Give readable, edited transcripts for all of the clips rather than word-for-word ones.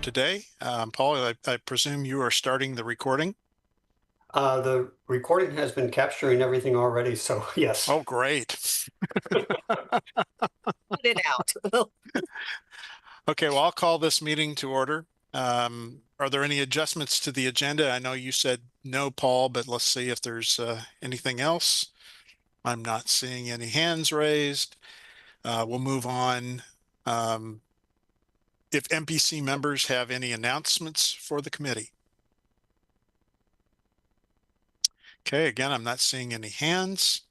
today. Paul, I presume you are starting the recording? The recording has been capturing everything already, so yes. Oh, great. Put it out. Okay, well, I'll call this meeting to order. Are there any adjustments to the agenda? I know you said no, Paul, but let's see if there's anything else. I'm not seeing any hands raised. We'll move on. If MPC members have any announcements for the committee. Okay, again, I'm not seeing any hands.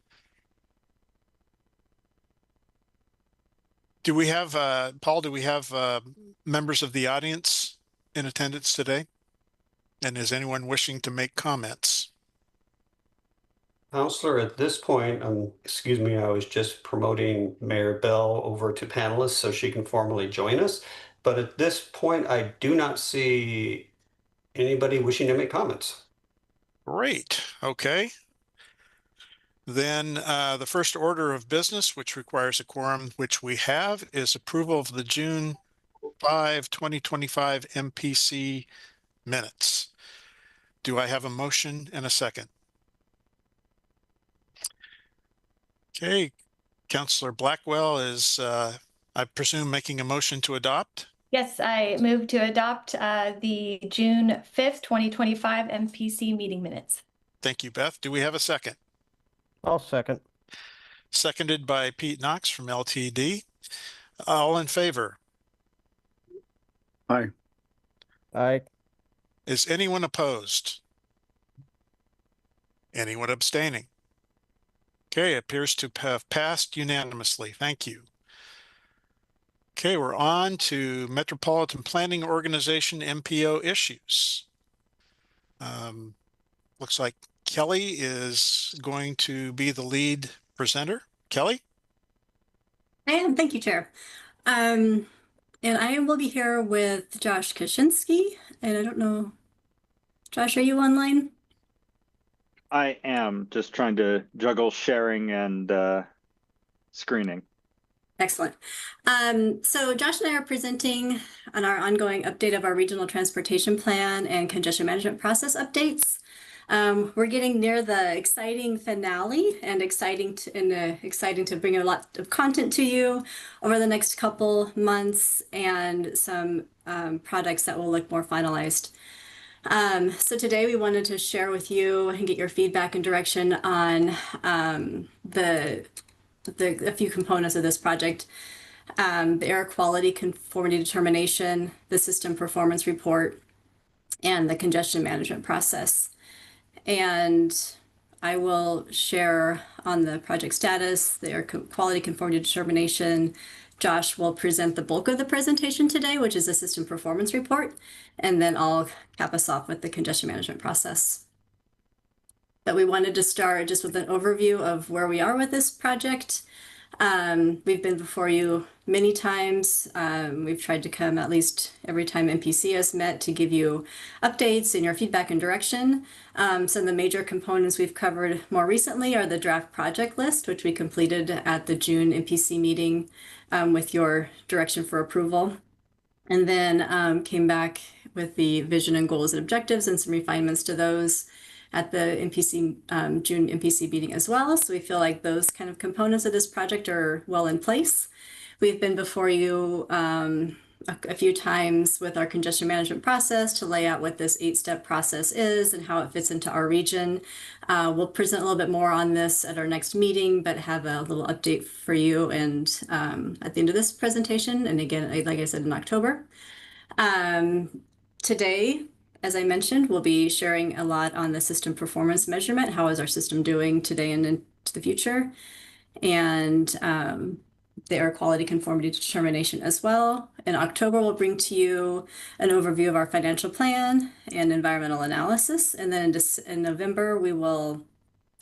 Do we have, Paul, do we have members of the audience in attendance today? And is anyone wishing to make comments? Counselor, at this point, excuse me, I was just promoting Mayor Bell over to panelists so she can formally join us. But at this point, I do not see anybody wishing to make comments. Great, okay. Then the first order of business, which requires a quorum, which we have, is approval of the June 5, 2025 MPC minutes. Do I have a motion and a second? Okay, Councillor Blackwell is, I presume, making a motion to adopt? Yes, I move to adopt the June 5th, 2025 MPC meeting minutes. Thank you, Beth. Do we have a second? I'll second. Seconded by Pete Knox from LTD. All in favor? Aye. Aye. Is anyone opposed? Anyone abstaining? Okay, appears to have passed unanimously. Thank you. Okay, we're on to Metropolitan Planning Organization MPO issues. Looks like Kelly is going to be the lead presenter. Kelly? I am. Thank you, Chair. And I will be here with Josh Kaczynski. And I don't know, Josh, are you online? I am just trying to juggle sharing and screening. Excellent. So Josh and I are presenting on our ongoing update of our regional transportation plan and congestion management process updates. We're getting near the exciting finale and exciting to bring a lot of content to you over the next couple months and some products that will look more finalized. So today we wanted to share with you and get your feedback and direction on a few components of this project. The air quality conformity determination, the system performance report, and the congestion management process. And I will share on the project status, the air quality conformity determination. Josh will present the bulk of the presentation today, which is the system performance report, and then I'll cap us off with the congestion management process. But we wanted to start just with an overview of where we are with this project. We've been before you many times. We've tried to come at least every time MPC has met to give you updates and your feedback and direction. Some of the major components we've covered more recently are the draft project list, which we completed at the June MPC meeting with your direction for approval. And then came back with the vision and goals and objectives and some refinements to those at the June MPC meeting as well. So we feel like those kind of components of this project are well in place. We've been before you a few times with our congestion management process to lay out what this 8-step process is and how it fits into our region. We'll present a little bit more on this at our next meeting, but have a little update for you and at the end of this presentation. And again, like I said, in October. Today, as I mentioned, we'll be sharing a lot on the system performance measurement. How is our system doing today and into the future? And the air quality conformity determination as well. In October, we'll bring to you an overview of our financial plan and environmental analysis. And then in November, we will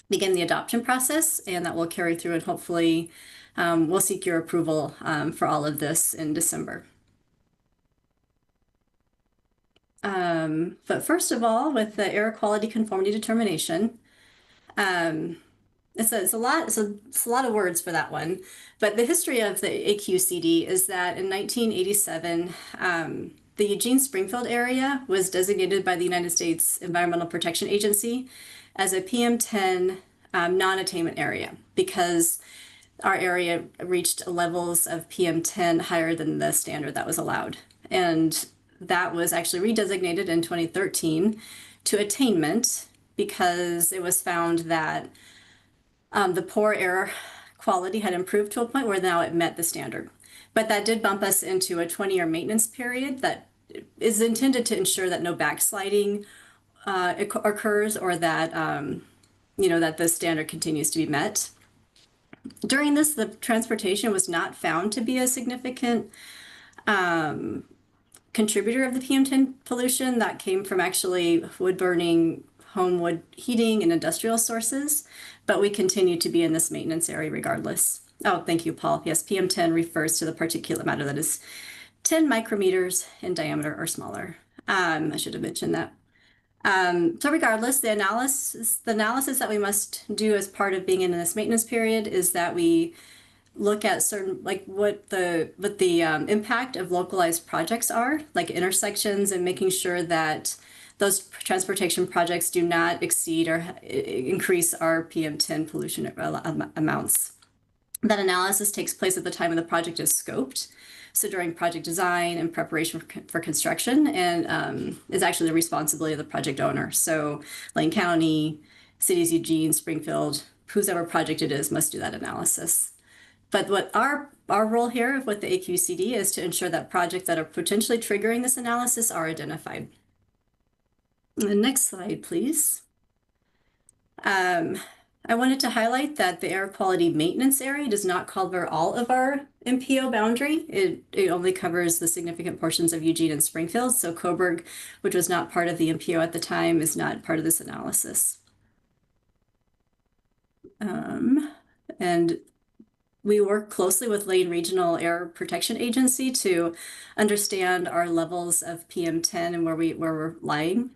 begin the adoption process, and that will carry through, and hopefully we'll seek your approval for all of this in December. But first of all, with the air quality conformity determination, it's a lot of words for that one. But the history of the AQCD is that in 1987, the Eugene Springfield area was designated by the United States Environmental Protection Agency as a PM10 non-attainment area because our area reached levels of PM10 higher than the standard that was allowed. And that was actually redesignated in 2013 to attainment because it was found that the poor air quality had improved to a point where now it met the standard. But that did bump us into a 20-year maintenance period that is intended to ensure that no backsliding occurs or that that the standard continues to be met. During this, the transportation was not found to be a significant contributor of the PM10 pollution. That came from actually wood burning, home wood heating, and industrial sources, but we continue to be in this maintenance area regardless. Oh, thank you, Paul. Yes, PM10 refers to the particulate matter that is 10 micrometers in diameter or smaller. I should have mentioned that. So regardless, the analysis that we must do as part of being in this maintenance period is that we look at certain, like what the impact of localized projects are, like intersections, and making sure that those transportation projects do not exceed or increase our PM10 pollution amounts. That analysis takes place at the time when the project is scoped. So during project design and preparation for construction, and is actually the responsibility of the project owner. So Lane County, cities Eugene, Springfield, whoever project it is must do that analysis. But what our role here with the AQCD is to ensure that projects that are potentially triggering this analysis are identified. The next slide, please. I wanted to highlight that the air quality maintenance area does not cover all of our MPO boundary. It only covers the significant portions of Eugene and Springfield. So Coburg, which was not part of the MPO at the time, is not part of this analysis. And we work closely with Lane Regional Air Protection Agency to understand our levels of PM10 and where we're lying.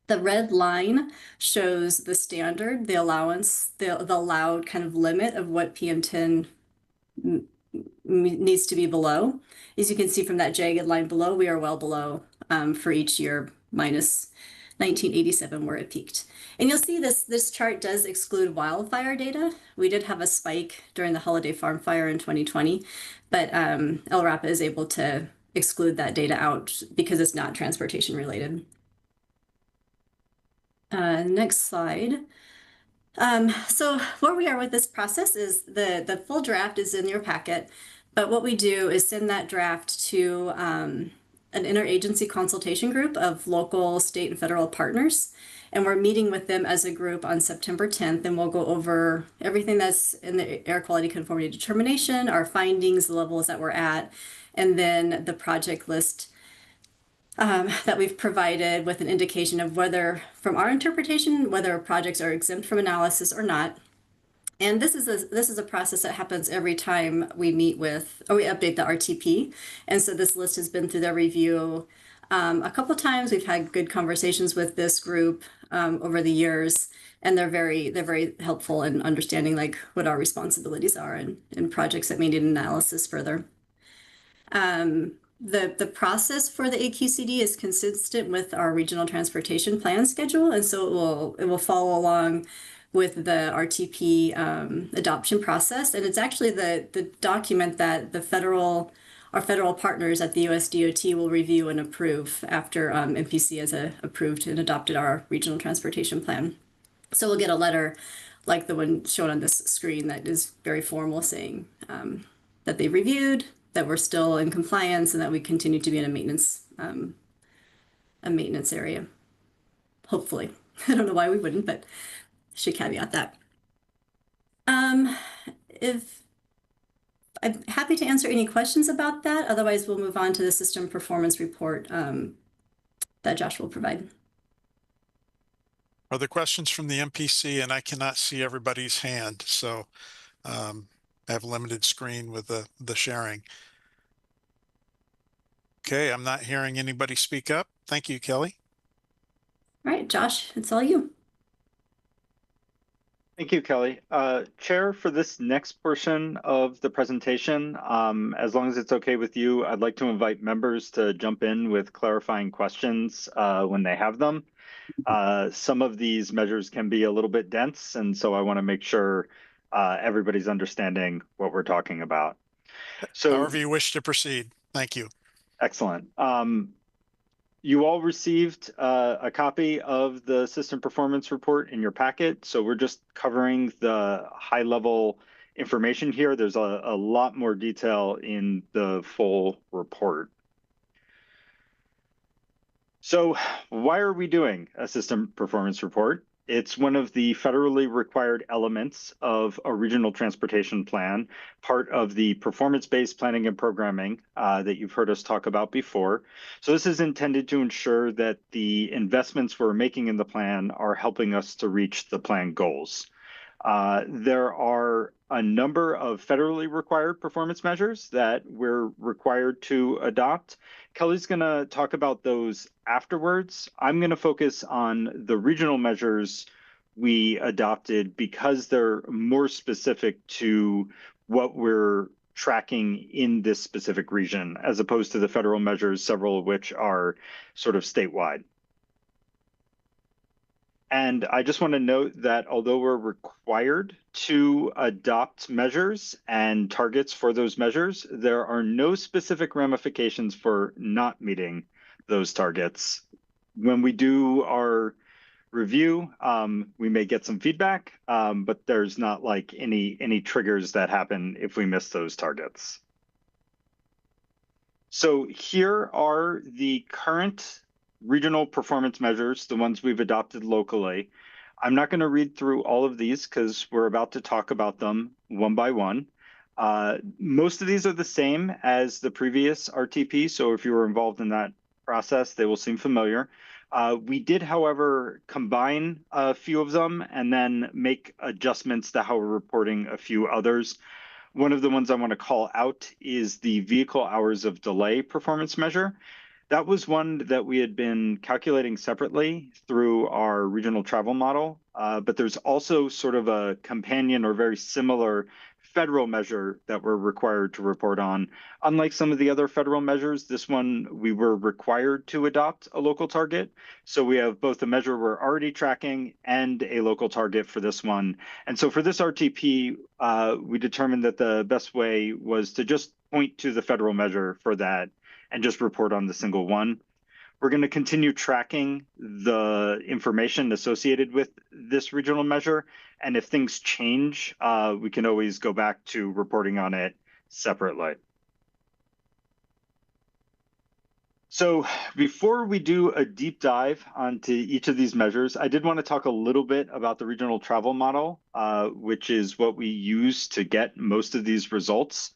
The red line shows the standard, the allowance, the allowed kind of limit of what PM10 needs to be below. As you can see from that jagged line below, we are well below for each year minus 1987 where it peaked. And you'll see this chart does exclude wildfire data. We did have a spike during the Holiday Farm fire in 2020, but LRAPA is able to exclude that data out because it's not transportation related. Next slide. So where we are with this process is the full draft is in your packet, but what we do is send that draft to an interagency consultation group of local, state, and federal partners. And we're meeting with them as a group on September 10th, and we'll go over everything that's in the air quality conformity determination, our findings, the levels that we're at, and then the project list that we've provided with an indication of whether, from our interpretation, whether projects are exempt from analysis or not. And this is a process that happens every time we meet with, or we update the RTP. And so this list has been through their review a couple times. We've had good conversations with this group over the years, and they're very helpful in understanding like what our responsibilities are in projects that may need analysis further. The process for the AQCD is consistent with our regional transportation plan schedule, and so it will follow along with the RTP adoption process. And it's actually the document that our federal partners at the US DOT will review and approve after MPC has approved and adopted our regional transportation plan. So we'll get a letter like the one shown on this screen that is very formal saying that they reviewed, that we're still in compliance, and that we continue to be in a maintenance area. Hopefully. I don't know why we wouldn't, but I should caveat that. If I'm happy to answer any questions about that. Otherwise, we'll move on to the system performance report that Josh will provide. Are there questions from the MPC? And I cannot see everybody's hand, so I have a limited screen with the sharing. Okay, I'm not hearing anybody speak up. Thank you, Kelly. All right, Josh, it's all you. Thank you, Kelly. Chair, for this next portion of the presentation, as long as it's okay with you, I'd like to invite members to jump in with clarifying questions when they have them. Some of these measures can be a little bit dense, and so I want to make sure everybody's understanding what we're talking about. So, However you wish to proceed. Thank you. excellent. You all received a copy of the system performance report in your packet, so we're just covering the high-level information here. There's a lot more detail in the full report. So why are we doing a system performance report? It's one of the federally required elements of a regional transportation plan, part of the performance-based planning and programming that you've heard us talk about before. So this is intended to ensure that the investments we're making in the plan are helping us to reach the plan goals. There are a number of federally required performance measures that we're required to adopt. Kelly's going to talk about those afterwards. I'm going to focus on the regional measures we adopted because they're more specific to what we're tracking in this specific region, as opposed to the federal measures, several of which are sort of statewide. And I just want to note that although we're required to adopt measures and targets for those measures, there are no specific ramifications for not meeting those targets. When we do our review, we may get some feedback, but there's not like any triggers that happen if we miss those targets. So here are the current regional performance measures, the ones we've adopted locally. I'm not going to read through all of these because we're about to talk about them one by one. Most of these are the same as the previous RTP, so if you were involved in that process, they will seem familiar. We did, however, combine a few of them and then make adjustments to how we're reporting a few others. One of the ones I want to call out is the vehicle hours of delay performance measure. That was one that we had been calculating separately through our regional travel model, but there's also sort of a companion or very similar federal measure that we're required to report on. Unlike some of the other federal measures, this one we were required to adopt a local target. So we have both a measure we're already tracking and a local target for this one. And so for this RTP, we determined that the best way was to just point to the federal measure for that and just report on the single one. We're going to continue tracking the information associated with this regional measure. And if things change, we can always go back to reporting on it separately. So before we do a deep dive onto each of these measures, I did want to talk a little bit about the regional travel model, which is what we use to get most of these results.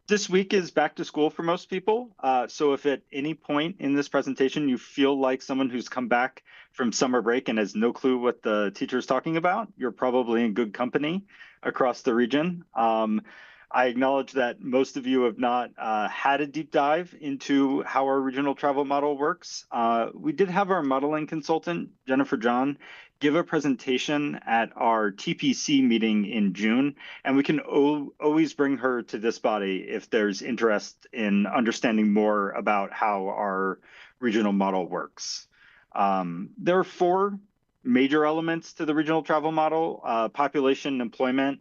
This week is back to school for most people. So if at any point in this presentation you feel like someone who's come back from summer break and has no clue what the teacher is talking about, you're probably in good company across the region. I acknowledge that most of you have not had a deep dive into how our regional travel model works. We did have our modeling consultant, Jennifer John, give a presentation at our TPC meeting in June, and we can always bring her to this body if there's interest in understanding more about how our regional model works. There are four major elements to the regional travel model: population, employment,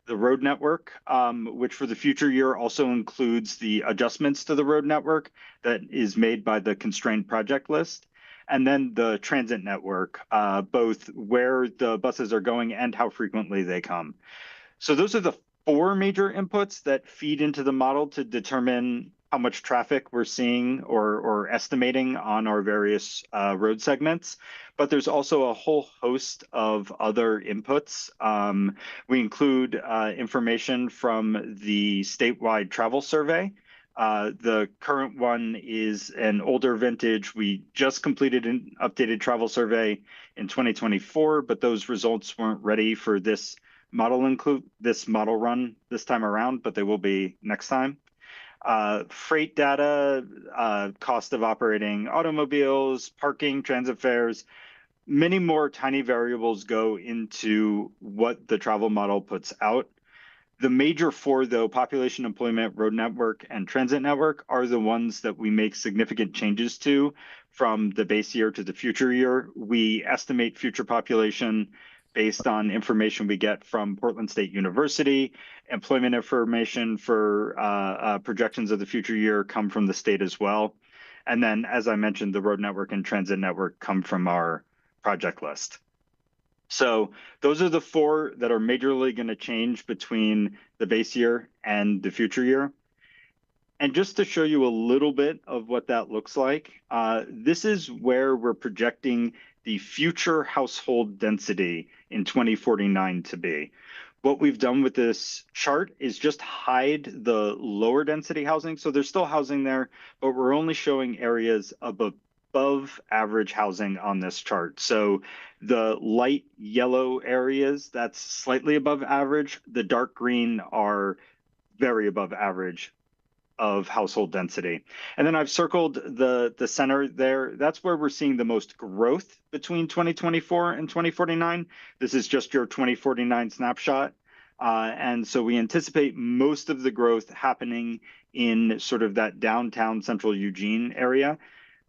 the road network, which for the future year also includes the adjustments to the road network that is made by the constrained project list, and then the transit network, both where the buses are going and how frequently they come. So those are the four major inputs that feed into the model to determine how much traffic we're seeing or estimating on our various road segments. But there's also a whole host of other inputs. We include information from the statewide travel survey. The current one is an older vintage. We just completed an updated travel survey in 2024, but those results weren't ready for this model run this time around, but they will be next time. Freight data, cost of operating automobiles, parking, transit fares, many more tiny variables go into what the travel model puts out. The major four, though, population, employment, road network, and transit network, are the ones that we make significant changes to from the base year to the future year. We estimate future population based on information we get from Portland State University. Employment information for projections of the future year come from the state as well. And then, as I mentioned, the road network and transit network come from our project list. So those are the four that are majorly going to change between the base year and the future year. And just to show you a little bit of what that looks like, this is where we're projecting the future household density in 2049 to be. What we've done with this chart is just hide the lower density housing. So there's still housing there, but we're only showing areas above average housing on this chart. So the light yellow areas, that's slightly above average. The dark green are very above average of household density. And then I've circled the center there. That's where we're seeing the most growth between 2024 and 2049. This is just your 2049 snapshot. And so we anticipate most of the growth happening in sort of that downtown central Eugene area.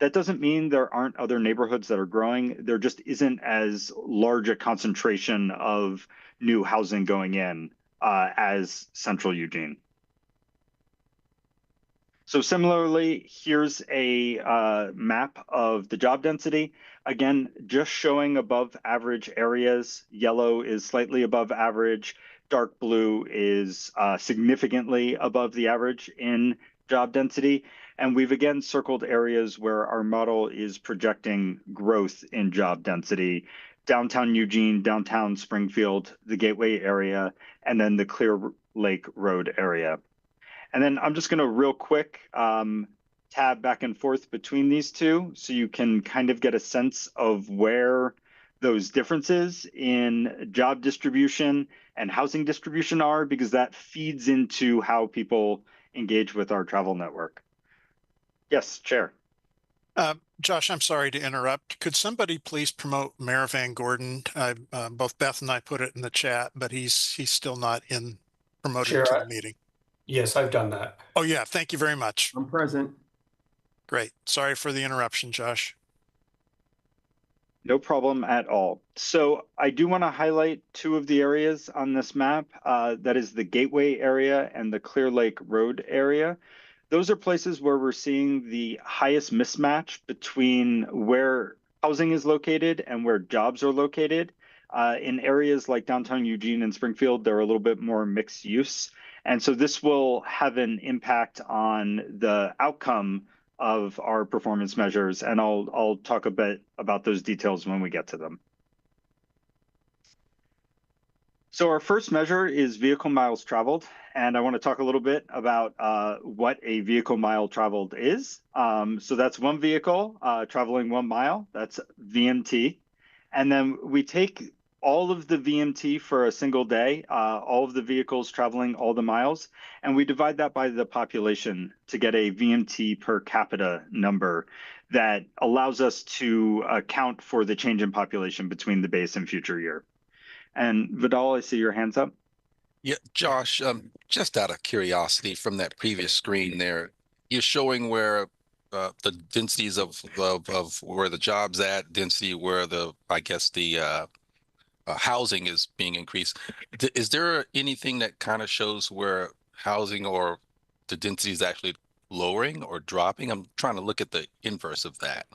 That doesn't mean there aren't other neighborhoods that are growing. There just isn't as large a concentration of new housing going in as central Eugene. So similarly, here's a map of the job density. Again, just showing above average areas. Yellow is slightly above average. Dark blue is significantly above the average in job density. And we've again circled areas where our model is projecting growth in job density. Downtown Eugene, downtown Springfield, the Gateway area, and then the Clear Lake Road area. And then I'm just going to real quick tab back and forth between these two so you can kind of get a sense of where those differences in job distribution and housing distribution are, because that feeds into how people engage with our travel network. Yes, Chair. Josh, I'm sorry to interrupt. Could somebody please promote Mayor Van Gordon? Both Beth and I put it in the chat, but he's still not promoted Chair, to the meeting. Yes, I've done that. Oh yeah, thank you very much. I'm present. Great. Sorry for the interruption, Josh. No problem at all. So I do want to highlight two of the areas on this map. That is the Gateway area and the Clear Lake Road area. Those are places where we're seeing the highest mismatch between where housing is located and where jobs are located. In areas like downtown Eugene and Springfield, they're a little bit more mixed use. And so this will have an impact on the outcome of our performance measures. And I'll talk a bit about those details when we get to them. So our first measure is vehicle miles traveled. And I want to talk a little bit about what a vehicle mile traveled is. So that's one vehicle traveling 1 mile. That's VMT. And then we take all of the VMT for a single day, all of the vehicles traveling all the miles, and we divide that by the population to get a VMT per capita number that allows us to account for the change in population between the base and future year. And Vidal, I see your hands up. Yeah, Josh, just out of curiosity from that previous screen there, you're showing where the densities of where the jobs at, density where I guess the housing is being increased. Is there anything that kind of shows where housing or the density is actually lowering or dropping? I'm trying to look at the inverse of that.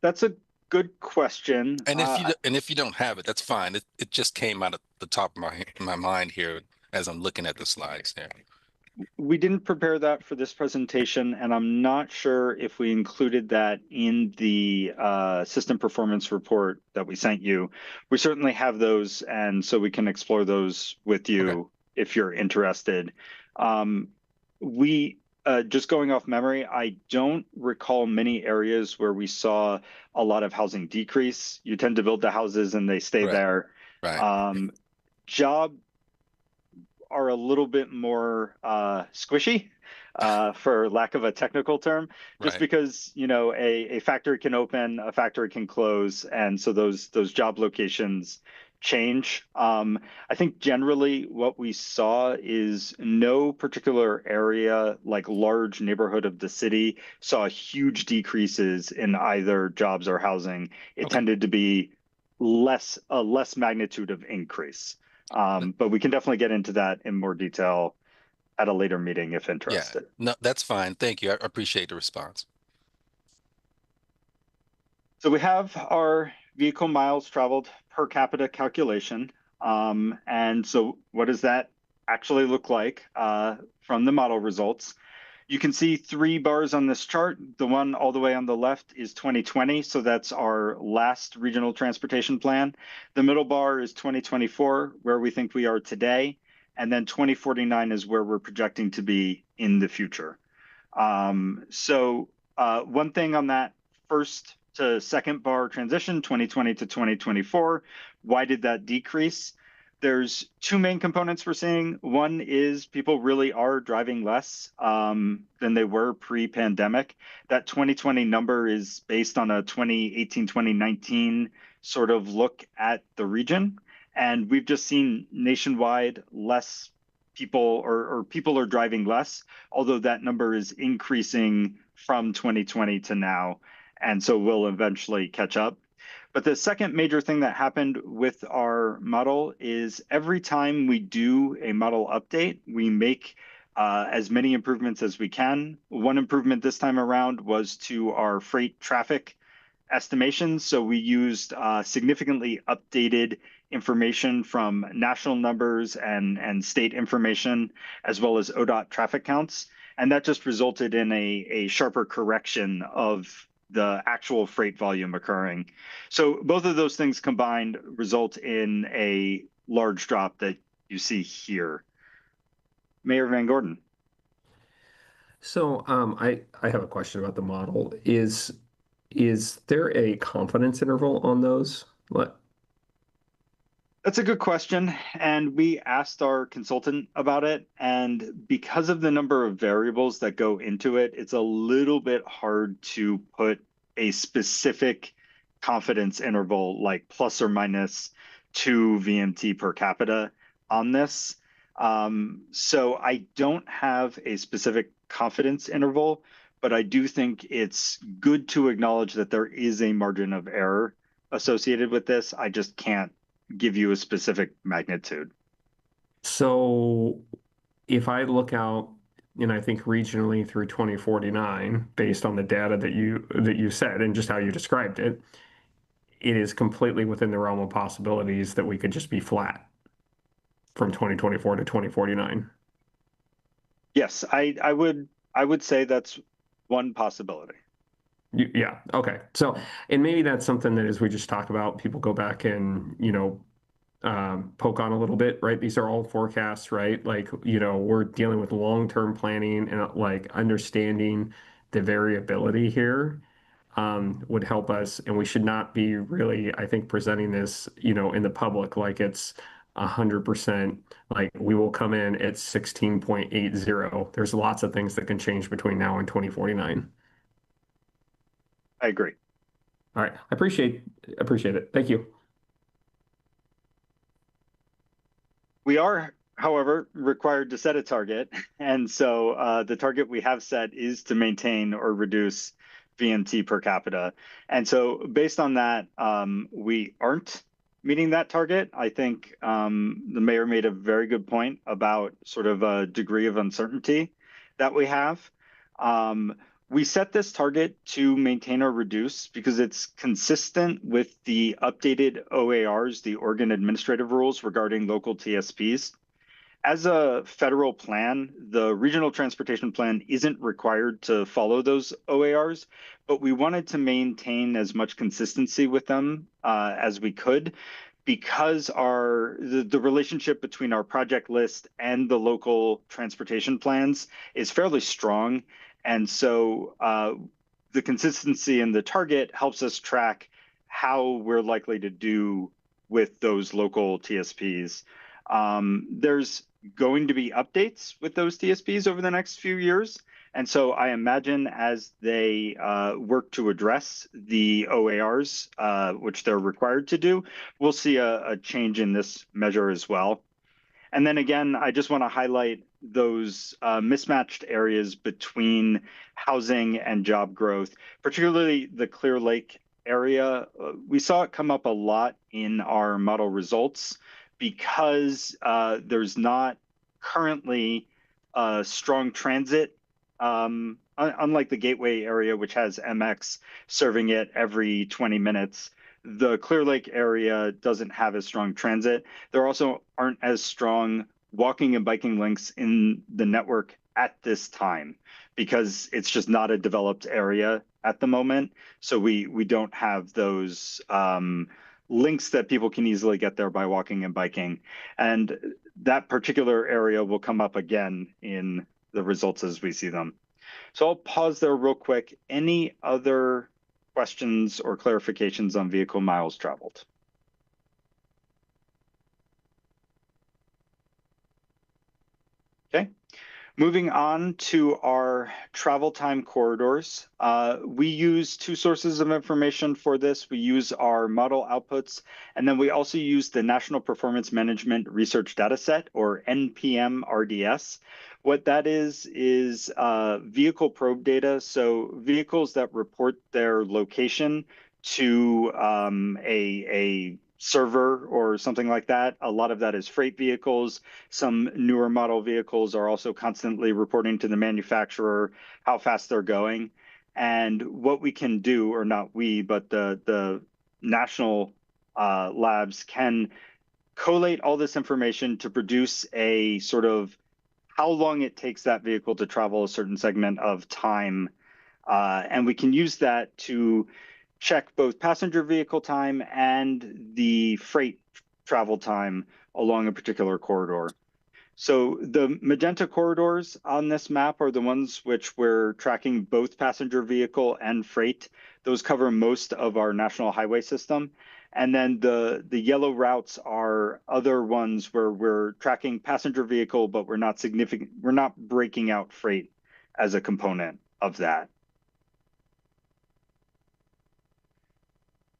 That's a good question. And if you don't have it, that's fine. It just came out of the top of my mind here as I'm looking at the slides there. We didn't prepare that for this presentation, and I'm not sure if we included that in the system performance report that we sent you. We certainly have those, and so we can explore those with you if you're interested. Just going off memory, I don't recall many areas where we saw a lot of housing decrease. You tend to build the houses and they stay there. Right. Job are a little bit more squishy. for lack of a technical term, just Right. because, you know, a factory can open, a factory can close, and so those job locations change. I think generally what we saw is no particular area, like large neighborhood of the city, saw huge decreases in either jobs or housing. It Okay. tended to be a less magnitude of increase. But we can definitely get into that in more detail at a later meeting if Yeah, interested. no, that's fine. Thank you. I appreciate the response. So we have our vehicle miles traveled per capita calculation. And so what does that actually look like from the model results? You can see 3 bars on this chart. The one all the way on the left is 2020, so that's our last regional transportation plan. The middle bar is 2024, where we think we are today, and then 2049 is where we're projecting to be in the future. One thing on that first to second bar transition, 2020 to 2024, why did that decrease? There's 2 main components we're seeing. One is people really are driving less than they were pre-pandemic. That 2020 number is based on a 2018, 2019 sort of look at the region. And we've just seen nationwide less people or people are driving less, although that number is increasing from 2020 to now. And so we'll eventually catch up. But the second major thing that happened with our model is every time we do a model update, we make as many improvements as we can. One improvement this time around was to our freight traffic estimations. So we used significantly updated information from national numbers and state information, as well as ODOT traffic counts. And that just resulted in a sharper correction of the actual freight volume occurring. So both of those things combined result in a large drop that you see here. Mayor Van Gordon. So I have a question about the model. Is there a confidence interval on those? What? That's a good question. And we asked our consultant about it. And because of the number of variables that go into it, it's a little bit hard to put a specific confidence interval like plus or minus 2 VMT per capita on this. So I don't have a specific confidence interval, but I do think it's good to acknowledge that there is a margin of error associated with this. I just can't give you a specific magnitude. So if I look out, and I think regionally through 2049, based on the data that you said and just how you described it, it is completely within the realm of possibilities that we could just be flat from 2024 to 2049. Yes, I would say that's one possibility. Yeah. Okay. So, and maybe that's something that as we just talked about, people go back and, poke on a little bit, right? These are all forecasts, right? Like, we're dealing with long-term planning and like understanding the variability here would help us. And we should not be really, I think, presenting this, in the public like it's 100%, like we will come in at 16.80. There's lots of things that can change between now and 2049. I agree. All right. I appreciate it. Thank you. We are, however, required to set a target. And so the target we have set is to maintain or reduce VMT per capita. And so based on that, we aren't meeting that target. I think the mayor made a very good point about sort of a degree of uncertainty that we have. We set this target to maintain or reduce because it's consistent with the updated OARs, the Oregon Administrative Rules regarding local TSPs. As a federal plan, the Regional Transportation Plan isn't required to follow those OARs, but we wanted to maintain as much consistency with them as we could because the relationship between our project list and the local transportation plans is fairly strong. And so the consistency in the target helps us track how we're likely to do with those local TSPs. There's going to be updates with those TSPs over the next few years. And so I imagine as they work to address the OARs, which they're required to do, we'll see a change in this measure as well. And then again, I just want to highlight those mismatched areas between housing and job growth, particularly the Clear Lake area. We saw it come up a lot in our model results because there's not currently strong transit, unlike the Gateway area, which has MX serving it every 20 minutes. The Clear Lake area doesn't have as strong transit. There also aren't as strong walking and biking links in the network at this time because it's just not a developed area at the moment. So we don't have those links that people can easily get there by walking and biking. And that particular area will come up again in the results as we see them. So I'll pause there real quick. Any other questions or clarifications on vehicle miles traveled? Okay. Moving on to our travel time corridors, we use two sources of information for this. We use our model outputs, and then we also use the National Performance Management Research Dataset, or NPM RDS. What that is vehicle probe data. So vehicles that report their location to a server or something like that. A lot of that is freight vehicles. Some newer model vehicles are also constantly reporting to the manufacturer how fast they're going. And what we can do, or not we, but the national labs can collate all this information to produce a sort of how long it takes that vehicle to travel a certain segment of time. And we can use that to check both passenger vehicle time and the freight travel time along a particular corridor. So the magenta corridors on this map are the ones which we're tracking both passenger vehicle and freight. Those cover most of our national highway system. And then the yellow routes are other ones where we're tracking passenger vehicle, but we're not breaking out freight as a component of that.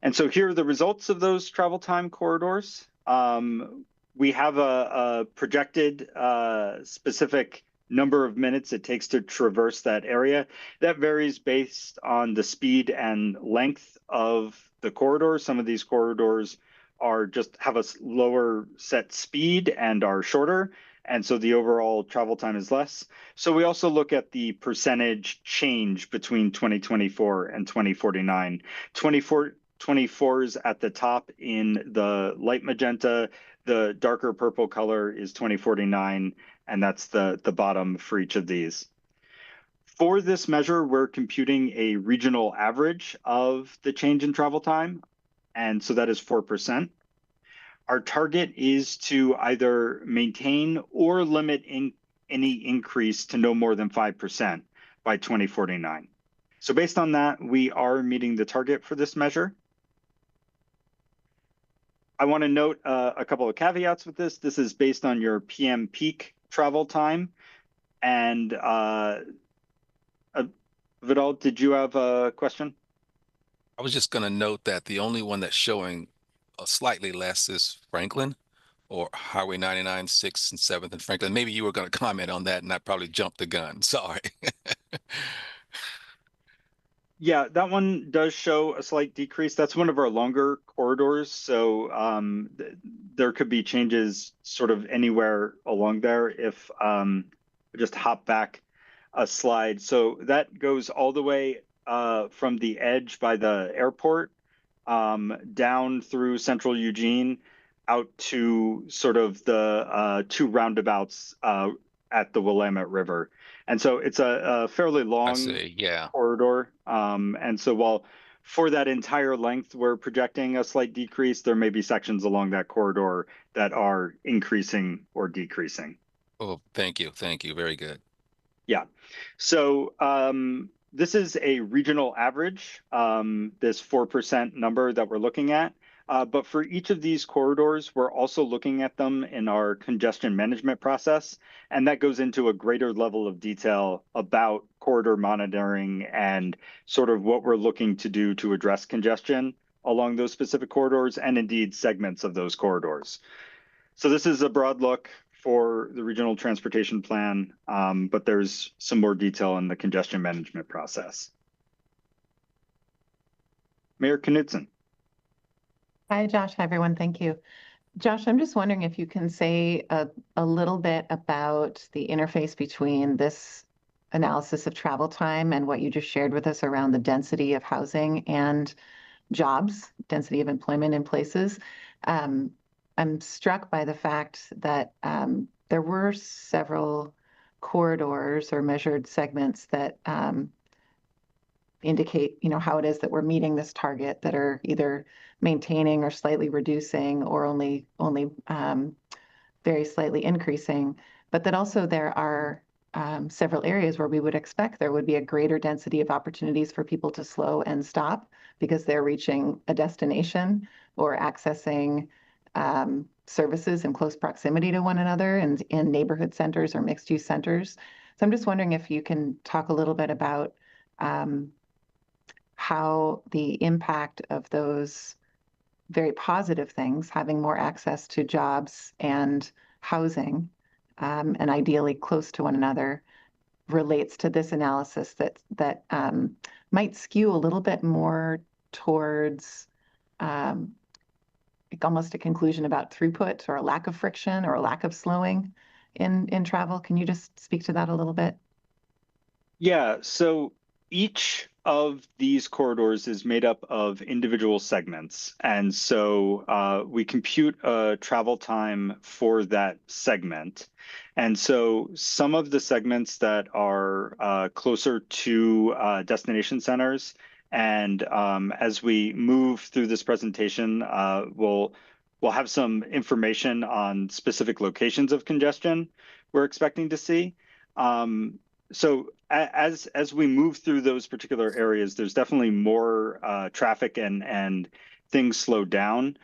And so here are the results of those travel time corridors. We have a projected specific number of minutes it takes to traverse that area. That varies based on the speed and length of the corridor. Some of these corridors are just have a lower set speed and are shorter. And so the overall travel time is less. So we also look at the percentage change between 2024 and 2049. 24 is at the top in the light magenta. The darker purple color is 2049, and that's the bottom for each of these. For this measure, we're computing a regional average of the change in travel time, and so that is 4%. Our target is to either maintain or limit any increase to no more than 5% by 2049. So based on that, we are meeting the target for this measure. I want to note a couple of caveats with this. This is based on your PM peak travel time. And Vidal, did you have a question? I was just going to note that the only one that's showing slightly less is Franklin, or Highway 99, 6th and 7th and Franklin. Maybe you were going to comment on that and I probably jumped the gun. Sorry. Yeah, that one does show a slight decrease. That's one of our longer corridors. So there could be changes sort of anywhere along there if just hop back a slide. So that goes all the way from the edge by the airport down through central Eugene out to sort of the two roundabouts at the Willamette River. And so it's a fairly long corridor. And so while for that entire length, we're projecting a slight decrease, there may be sections along that corridor that are increasing or decreasing. Oh, thank you. Thank you. Very good. Yeah. So this is a regional average, this 4% number that we're looking at. But for each of these corridors, we're also looking at them in our congestion management process, and that goes into a greater level of detail about corridor monitoring and sort of what we're looking to do to address congestion along those specific corridors and indeed segments of those corridors. So this is a broad look for the regional transportation plan, but there's some more detail in the congestion management process. Mayor Knudsen. Hi, Josh. Hi, everyone. Thank you. Josh, I'm just wondering if you can say a little bit about the interface between this analysis of travel time and what you just shared with us around the density of housing and jobs, density of employment in places. I'm struck by the fact that there were several corridors or measured segments that indicate, how it is that we're meeting this target, that are either maintaining or slightly reducing or only very slightly increasing, but that also there are several areas where we would expect there would be a greater density of opportunities for people to slow and stop because they're reaching a destination or accessing services in close proximity to one another and in neighborhood centers or mixed use centers. So I'm just wondering if you can talk a little bit about how the impact of those very positive things, having more access to jobs and housing, and ideally close to one another, relates to this analysis that might skew a little bit more towards like almost a conclusion about throughput or a lack of friction or a lack of slowing in travel. Can you just speak to that a little bit? Yeah, so each of these corridors is made up of individual segments. And so we compute a travel time for that segment. And so some of the segments that are closer to destination centers, and as we move through this presentation, we'll have some information on specific locations of congestion we're expecting to see. So as we move through those particular areas, there's definitely more traffic and things slow down.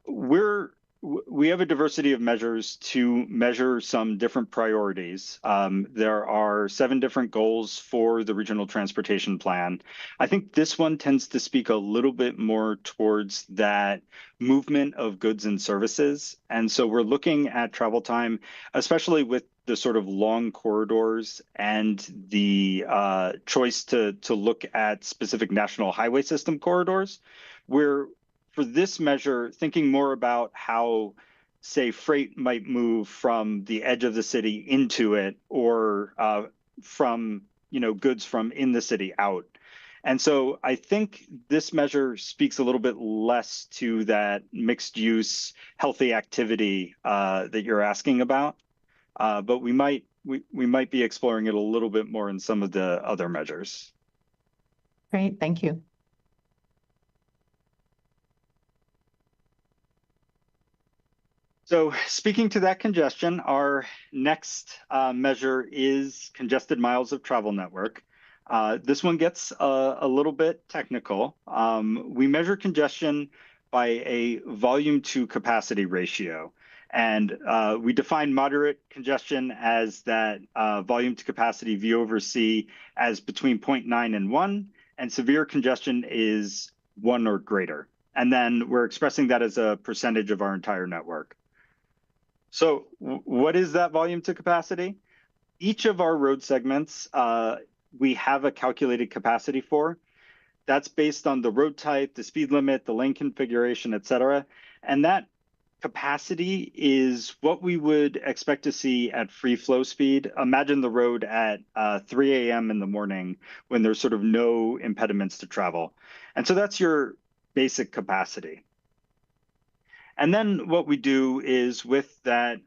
We have a diversity of measures to measure some different priorities. There are 7 different goals for the regional transportation plan. I think this one tends to speak a little bit more towards that movement of goods and services. And so we're looking at travel time, especially with the sort of long corridors and the choice to look at specific national highway system corridors. We're, for this measure, thinking more about how, say, freight might move from the edge of the city into it, or from goods from in the city out. And so I think this measure speaks a little bit less to that mixed use, healthy activity that you're asking about. But we might be exploring it a little bit more in some of the other measures. Great, thank you. So speaking to that congestion, our next measure is congested miles of travel network. This one gets a little bit technical. We measure congestion by a volume to capacity ratio. And we define moderate congestion as that volume to capacity V over C as between 0.9 and 1, and severe congestion is 1 or greater. And then we're expressing that as a percentage of our entire network. So what is that volume to capacity? Each of our road segments, we have a calculated capacity for. That's based on the road type, the speed limit, the lane configuration, et cetera. And that capacity is what we would expect to see at free flow speed. Imagine the road at 3 a.m. in the morning when there's sort of no impediments to travel. And so that's your basic capacity. And then what we do is with that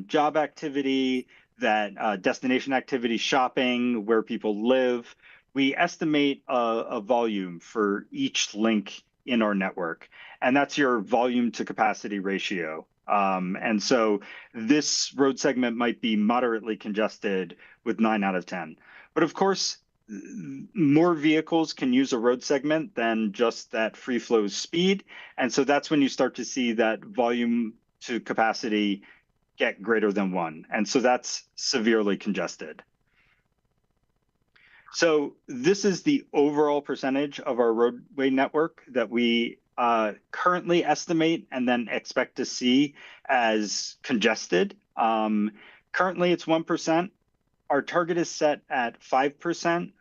job activity, that destination activity, shopping, where people live, we estimate a volume for each link in our network. And that's your volume to capacity ratio. And so this road segment might be moderately congested with 9 out of 10. But of course, more vehicles can use a road segment than just that free flow speed. And so that's when you start to see that volume to capacity get greater than 1. And so that's severely congested. So this is the overall percentage of our roadway network that we currently estimate and then expect to see as congested. Currently it's 1%. Our target is set at 5%.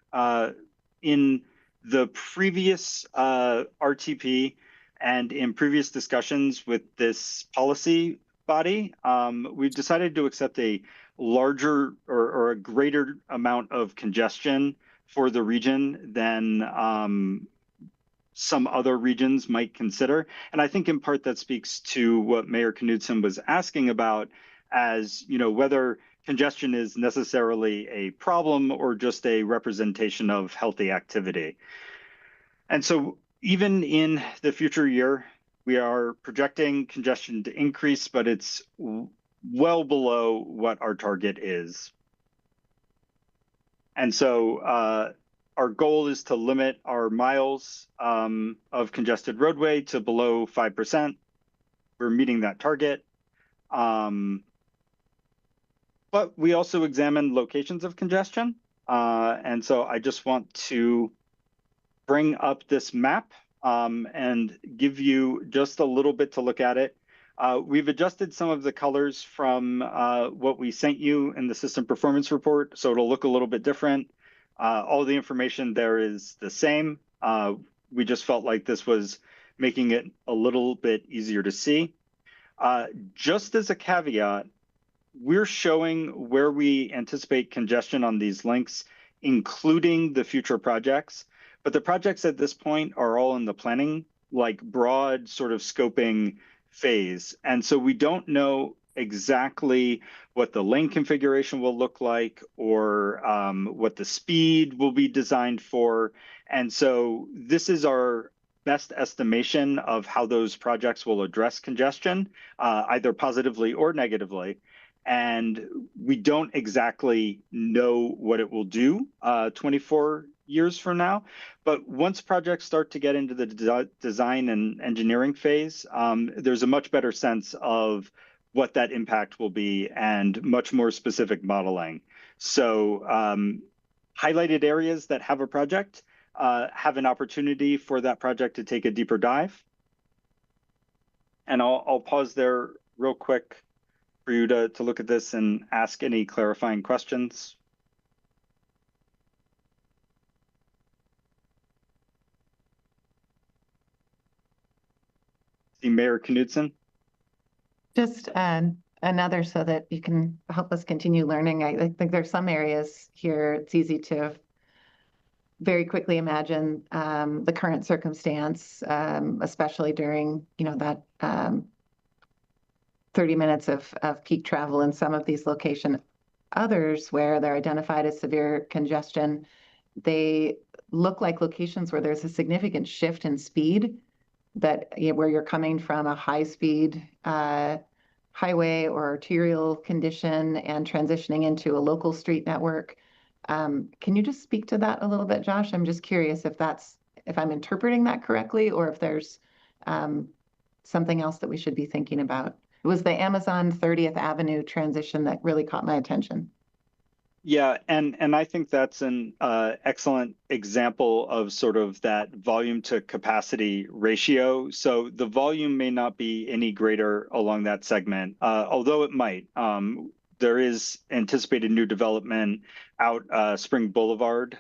In the previous RTP and in previous discussions with this policy body, we decided to accept a larger or a greater amount of congestion for the region than some other regions might consider. And I think in part that speaks to what Mayor Knudsen was asking about, as whether congestion is necessarily a problem or just a representation of healthy activity. And so even in the future year, we are projecting congestion to increase, but it's well below what our target is. And so our goal is to limit our miles of congested roadway to below 5%. We're meeting that target. But we also examine locations of congestion. And so I just want to bring up this map and give you just a little bit to look at it. We've adjusted some of the colors from what we sent you in the system performance report, so it'll look a little bit different. All the information there is the same. We just felt like this was making it a little bit easier to see. Just as a caveat, we're showing where we anticipate congestion on these links, including the future projects. But the projects at this point are all in the planning, like broad sort of scoping phase. And so we don't know exactly what the lane configuration will look like or what the speed will be designed for. And so this is our best estimation of how those projects will address congestion, either positively or negatively. And we don't exactly know what it will do 24 years from now. But once projects start to get into the design and engineering phase, there's a much better sense of what that impact will be and much more specific modeling. So highlighted areas that have a project have an opportunity for that project to take a deeper dive. And I'll pause there real quick for you to look at this and ask any clarifying questions. See Mayor Knudsen. Just another so that you can help us continue learning. I think there's some areas here it's easy to very quickly imagine the current circumstance, especially during that 30 minutes of peak travel in some of these locations. Others where they're identified as severe congestion, they look like locations where there's a significant shift in speed, that where you're coming from a high speed highway or arterial condition and transitioning into a local street network. Can you just speak to that a little bit, Josh? I'm just curious if I'm interpreting that correctly, or if there's something else that we should be thinking about. It was the Amazon 30th Avenue transition that really caught my attention. Yeah, and I think that's an excellent example of sort of that volume to capacity ratio. So the volume may not be any greater along that segment, although it might. There is anticipated new development out Spring Boulevard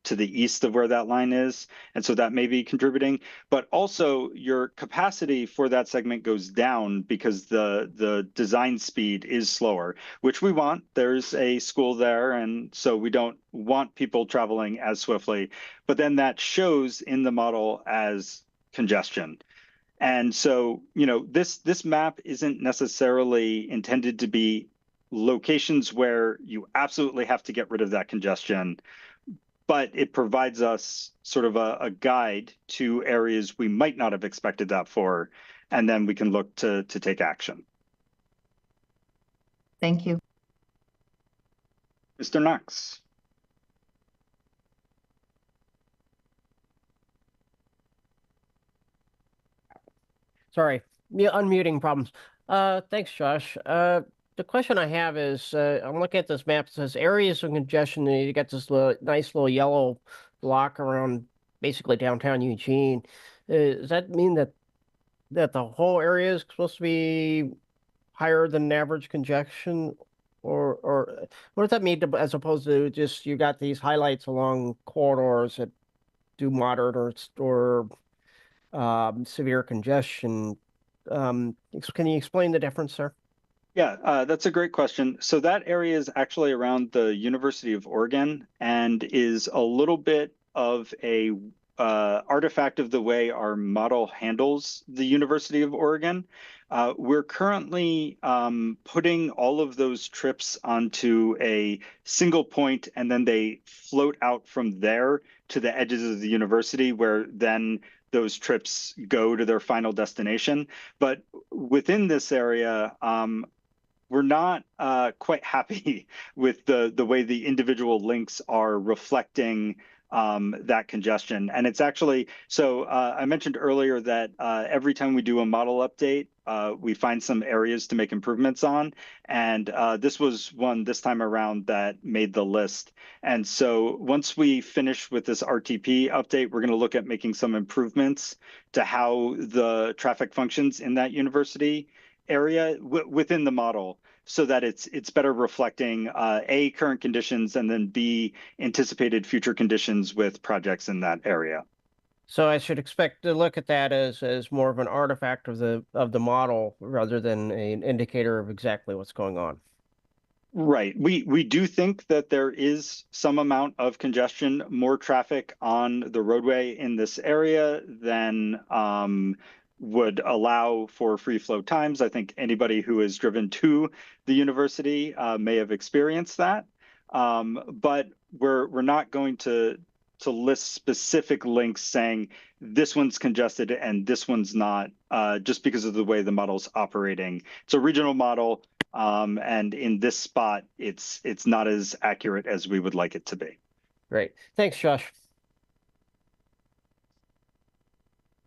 to the east of where that line is. And so that may be contributing, but also your capacity for that segment goes down because the design speed is slower, which we want. There's a school there, and so we don't want people traveling as swiftly, but then that shows in the model as congestion. And so, this map isn't necessarily intended to be locations where you absolutely have to get rid of that congestion, but it provides us sort of a guide to areas we might not have expected that for, and then we can look to take action. Thank you. Mr. Knox. Sorry, yeah, unmuting problems. Thanks, Josh. The question I have is, I'm looking at this map. It says areas of congestion, and you got this nice little yellow block around basically downtown Eugene. Does that mean that the whole area is supposed to be higher than average congestion, or what does that mean as opposed to just you got these highlights along corridors that do moderate or severe congestion? Can you explain the difference, sir? Yeah, that's a great question. So that area is actually around the University of Oregon and is a little bit of a artifact of the way our model handles the University of Oregon. We're currently putting all of those trips onto a single point, and then they float out from there to the edges of the university, where then those trips go to their final destination. But within this area, we're not quite happy with the way the individual links are reflecting that congestion. And it's actually, so I mentioned earlier that every time we do a model update, we find some areas to make improvements on. And this was one this time around that made the list. And so once we finish with this RTP update, we're going to look at making some improvements to how the traffic functions in that university area within the model, so that it's better reflecting A, current conditions, and then B, anticipated future conditions with projects in that area. So I should expect to look at that as more of an artifact of the model rather than an indicator of exactly what's going on. Right. We do think that there is some amount of congestion, more traffic on the roadway in this area than would allow for free flow times. I think anybody who has driven to the university may have experienced that. But we're not going to list specific links saying this one's congested and this one's not, just because of the way the model's operating. It's a regional model. And in this spot, it's not as accurate as we would like it to be. Great. Thanks, Josh.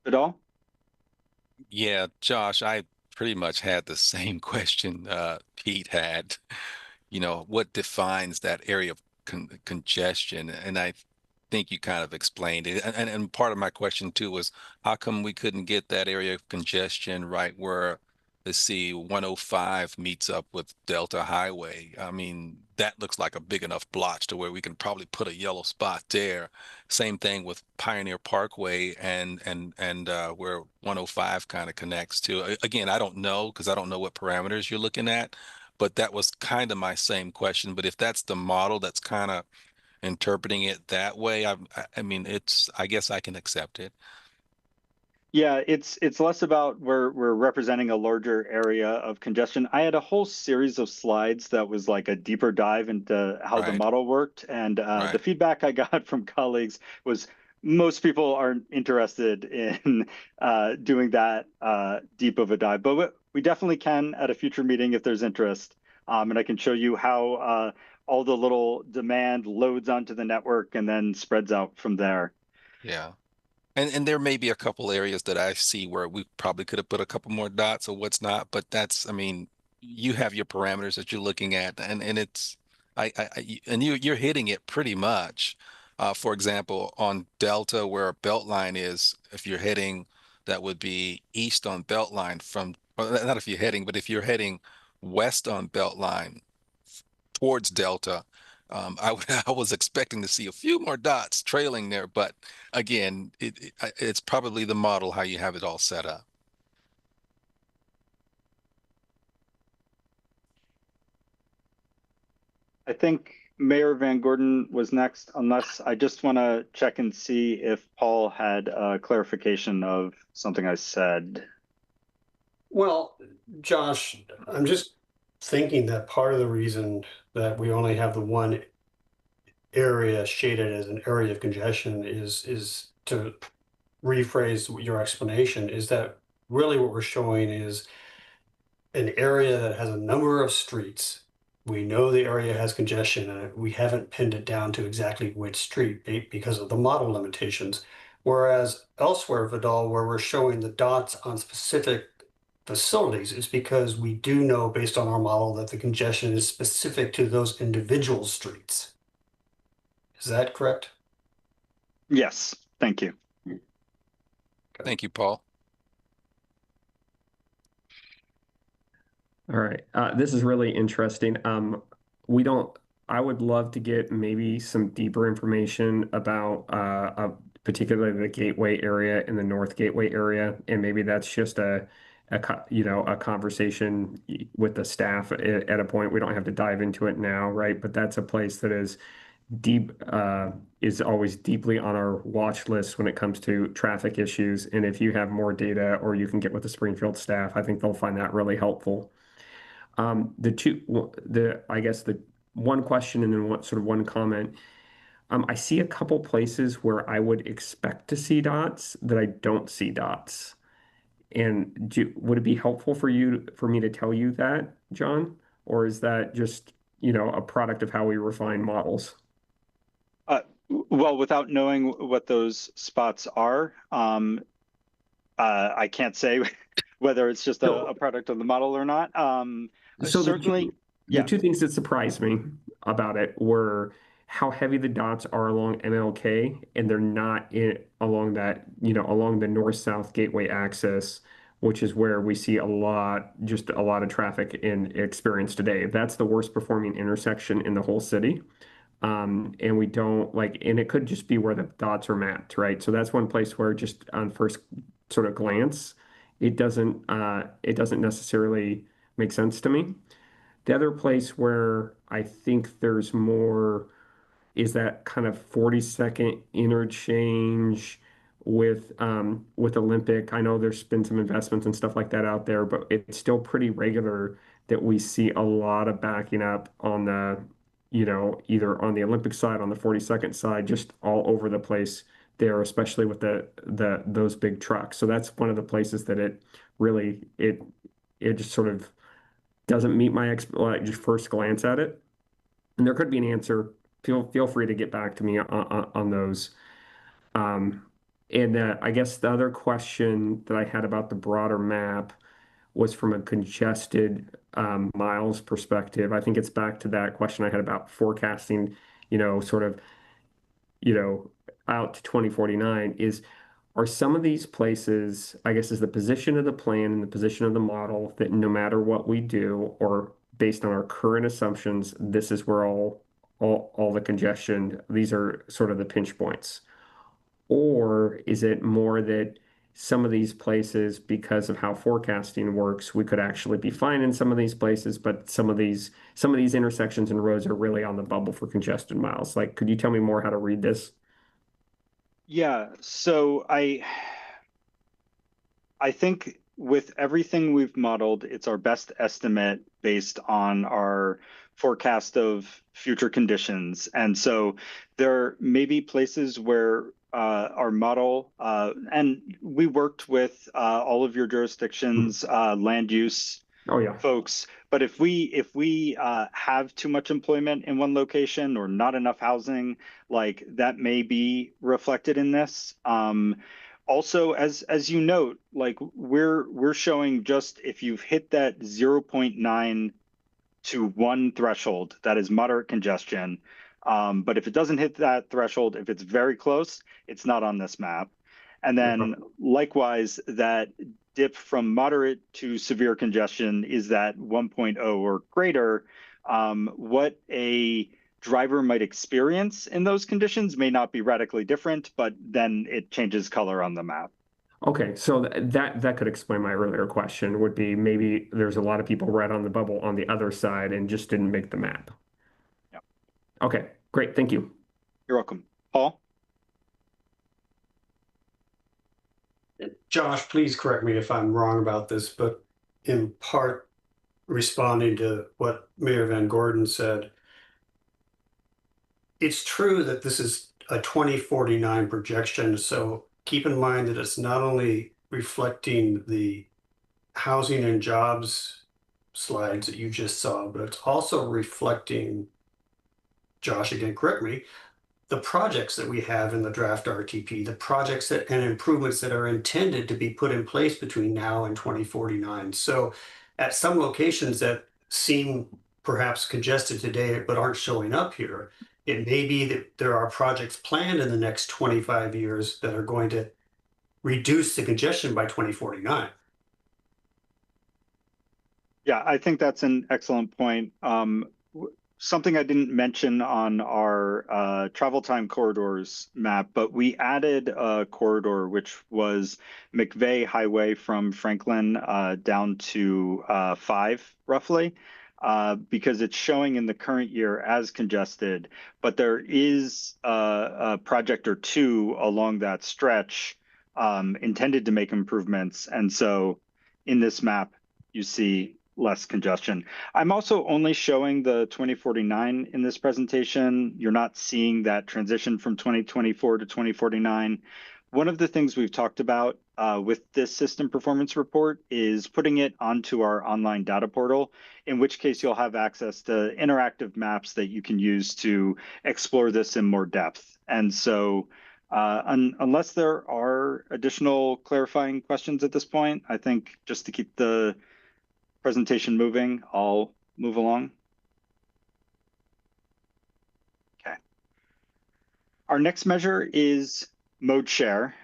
At all? Yeah, Josh, I pretty much had the same question Pete had. What defines that area of congestion? And I think you kind of explained it. And part of my question too was how come we couldn't get that area of congestion right where, let's see, 105 meets up with Delta Highway? I mean, that looks like a big enough blotch to where we can probably put a yellow spot there. Same thing with Pioneer Parkway and where 105 kind of connects to. Again, I don't know because I don't know what parameters you're looking at, but that was kind of my same question. But if that's the model that's kind of interpreting it that way, I mean, I guess I can accept it. Yeah, it's less about we're representing a larger area of congestion. I had a whole series of slides that was like a deeper dive into how the Right. model worked, and the Right. feedback I got from colleagues was most people aren't interested in doing that deep of a dive. But we definitely can at a future meeting if there's interest, and I can show you how all the little demand loads onto the network and then spreads out from there. Yeah. And there may be a couple areas that I see where we probably could have put a couple more dots or what's not, but I mean, you have your parameters that you're looking at, and it's, and you're hitting it pretty much. For example, on Delta, where a Beltline is, if you're heading, that would be east on Beltline well, not if you're heading, but if you're heading west on Beltline towards Delta, I was expecting to see a few more dots trailing there, but again, it's probably the model how you have it all set up. I think Mayor Van Gordon was next, unless I just want to check and see if Paul had a clarification of something I said. Well, Josh, I'm just thinking that part of the reason that we only have the one area shaded as an area of congestion is to rephrase your explanation, is that really what we're showing is an area that has a number of streets. We know the area has congestion and we haven't pinned it down to exactly which street because of the model limitations. Whereas elsewhere, Vidal, where we're showing the dots on specific facilities is because we do know based on our model that the congestion is specific to those individual streets. Is that correct? Yes, thank you. Thank you, Paul. All right. This is really interesting. I would love to get maybe some deeper information about particularly the Gateway area and the North Gateway area, and maybe that's just a conversation with the staff at a point. We don't have to dive into it now, right? But that's a place that is always deeply on our watch list when it comes to traffic issues. And if you have more data or you can get with the Springfield staff, I think they'll find that really helpful. I guess the one question and then one comment. I see a couple places where I would expect to see dots that I don't see dots. And would it be helpful for me to tell you that, John? Or is that just, a product of how we refine models? Well, without knowing what those spots are, I can't say whether it's just a product of the model or not. So certainly, the two things that surprised me about it were how heavy the dots are along MLK, and they're not along the north-south gateway axis, which is where we see a lot of traffic and experience today. That's the worst performing intersection in the whole city. And we don't and it could just be where the dots are mapped, right? So that's one place where just on first sort of glance, it doesn't necessarily make sense to me. The other place where I think there's more is that kind of 40-second interchange with Olympic. I know there's been some investments and stuff like that out there, but it's still pretty regular that we see a lot of backing up on the, either on the Olympic side, on the 42nd side, just all over the place there, especially with those big trucks. So that's one of the places that it just sort of doesn't meet my just first glance at it. And there could be an answer. Feel free to get back to me on those. And I guess the other question that I had about the broader map was from a congested miles perspective. I think it's back to that question I had about forecasting, sort of, out to 2049 are some of these places, I guess, is the position of the plan and the position of the model that no matter what we do, or based on our current assumptions, this is where all the congestion, these are sort of the pinch points. Or is it more that some of these places, because of how forecasting works, we could actually be fine in some of these places, but some of these intersections and roads are really on the bubble for congested miles. Could you tell me more how to read this? Yeah, so I think with everything we've modeled, it's our best estimate based on our forecast of future conditions. And so there may be places where our model, and we worked with all of your jurisdictions, land use folks. But if we have too much employment in one location or not enough housing, that may be reflected in this. Also, as you note, we're showing just if you've hit that 0.9 to 1 threshold, that is moderate congestion. But if it doesn't hit that threshold, if it's very close, it's not on this map. And then likewise, that dip from moderate to severe congestion is that 1.0 or greater. What a driver might experience in those conditions may not be radically different, but then it changes color on the map. Okay, so that could explain my earlier question, would be maybe there's a lot of people right on the bubble on the other side and just didn't make the map. Yeah. Okay, great. Thank you. You're welcome. Paul? Josh, please correct me if I'm wrong about this, but in part responding to what Mayor Van Gordon said, it's true that this is a 2049 projection, so keep in mind that it's not only reflecting the housing and jobs slides that you just saw, but it's also reflecting, Josh, again, correct me, the projects that we have in the draft RTP, the projects that and improvements that are intended to be put in place between now and 2049. So at some locations that seem perhaps congested today but aren't showing up here, it may be that there are projects planned in the next 25 years that are going to reduce the congestion by 2049. Yeah, I think that's an excellent point. Something I didn't mention on our travel time corridors map, but we added a corridor which was McVeigh Highway from Franklin down to 5 roughly, because it's showing in the current year as congested, but there is a project or two along that stretch intended to make improvements. And so in this map, you see less congestion. I'm also only showing the 2049 in this presentation. You're not seeing that transition from 2024 to 2049. One of the things we've talked about with this system performance report is putting it onto our online data portal, in which case you'll have access to interactive maps that you can use to explore this in more depth. And so unless there are additional clarifying questions at this point, I think just to keep the presentation moving, I'll move along. Okay. Our next measure is mode share.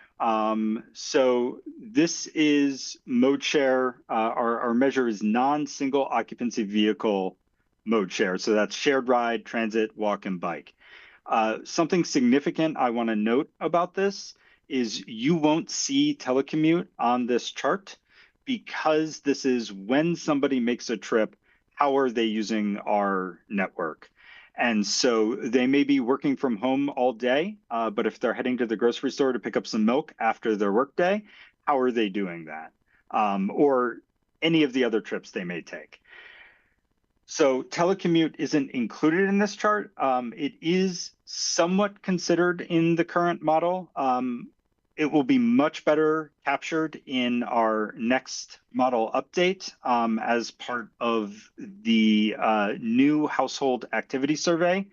So this is mode share. Our measure is non-single occupancy vehicle mode share. So that's shared ride, transit, walk, and bike. Something significant I want to note about this is you won't see telecommute on this chart, because this is when somebody makes a trip, how are they using our network? And so they may be working from home all day, but if they're heading to the grocery store to pick up some milk after their workday, how are they doing that? Or any of the other trips they may take. So telecommute isn't included in this chart. It is somewhat considered in the current model. It will be much better captured in our next model update as part of the new household activity survey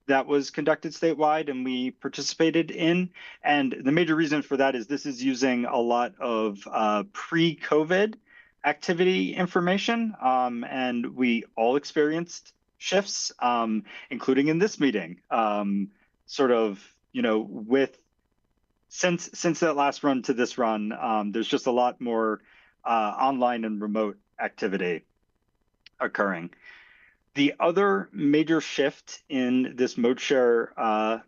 that was conducted statewide and we participated in. And the major reason for that is this is using a lot of pre-COVID activity information, and we all experienced shifts, including in this meeting, sort of, with since that last run to this run, there's just a lot more online and remote activity occurring. The other major shift in this mode share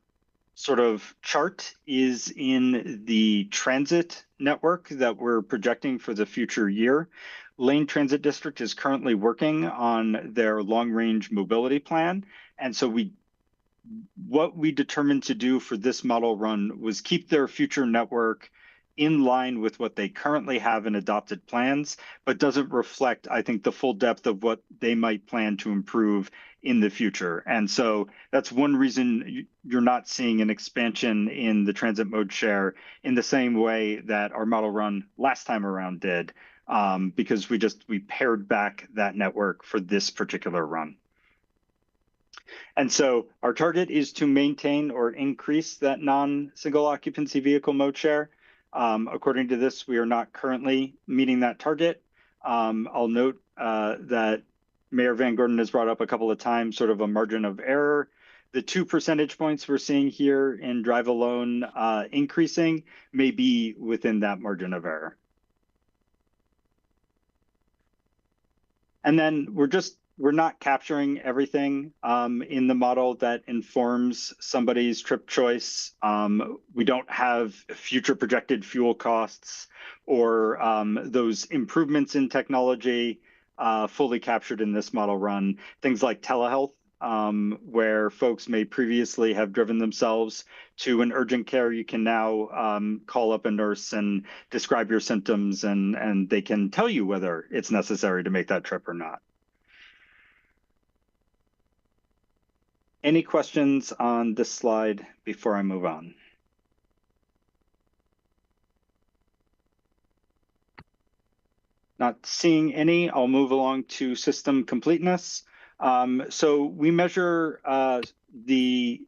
sort of chart is in the transit network that we're projecting for the future year. Lane Transit District is currently working on their long-range mobility plan. And so what we determined to do for this model run was keep their future network in line with what they currently have in adopted plans, but doesn't reflect, I think, the full depth of what they might plan to improve in the future. And so that's one reason you're not seeing an expansion in the transit mode share in the same way that our model run last time around did, because we pared back that network for this particular run. And so our target is to maintain or increase that non-single occupancy vehicle mode share. According to this, we are not currently meeting that target. I'll note that Mayor Van Gordon has brought up a couple of times sort of a margin of error. The 2 percentage points we're seeing here in drive alone increasing may be within that margin of error. And then we're not capturing everything in the model that informs somebody's trip choice. We don't have future projected fuel costs or those improvements in technology fully captured in this model run. Things like telehealth, where folks may previously have driven themselves to an urgent care. You can now call up a nurse and describe your symptoms, and they can tell you whether it's necessary to make that trip or not. Any questions on this slide before I move on? Not seeing any, I'll move along to system completeness. So we measure the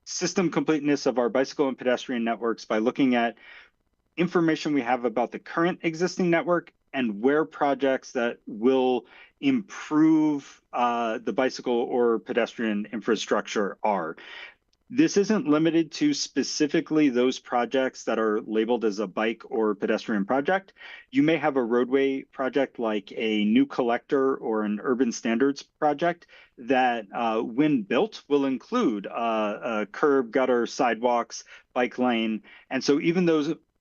system completeness of our bicycle and pedestrian networks by looking at information we have about the current existing network and where projects that will improve the bicycle or pedestrian infrastructure are. This isn't limited to specifically those projects that are labeled as a bike or pedestrian project. You may have a roadway project like a new collector or an urban standards project that, when built, will include curb, gutter, sidewalks, bike lane. And so even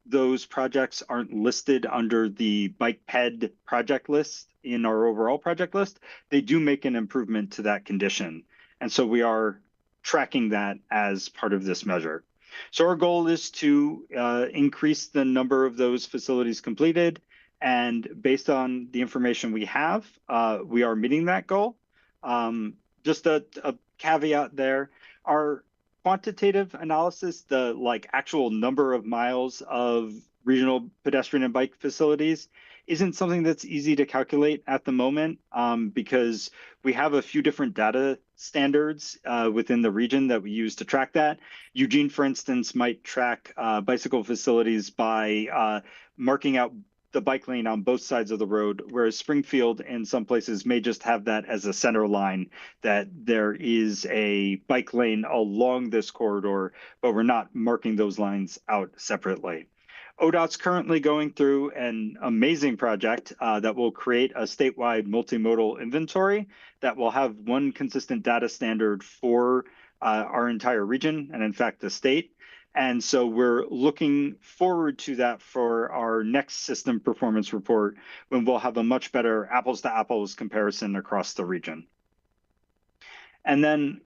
those projects aren't listed under the bike ped project list in our overall project list, they do make an improvement to that condition. And so we are tracking that as part of this measure. So our goal is to increase the number of those facilities completed. And based on the information we have, we are meeting that goal. Just a caveat there, our quantitative analysis, the actual number of miles of regional pedestrian and bike facilities, isn't something that's easy to calculate at the moment because we have a few different data standards within the region that we use to track that. Eugene, for instance, might track bicycle facilities by marking out the bike lane on both sides of the road, whereas Springfield in some places may just have that as a center line, that there is a bike lane along this corridor, but we're not marking those lines out separately. ODOT's currently going through an amazing project that will create a statewide multimodal inventory that will have one consistent data standard for our entire region and, in fact, the state. And so we're looking forward to that for our next system performance report, when we'll have a much better apples to apples comparison across the region. And then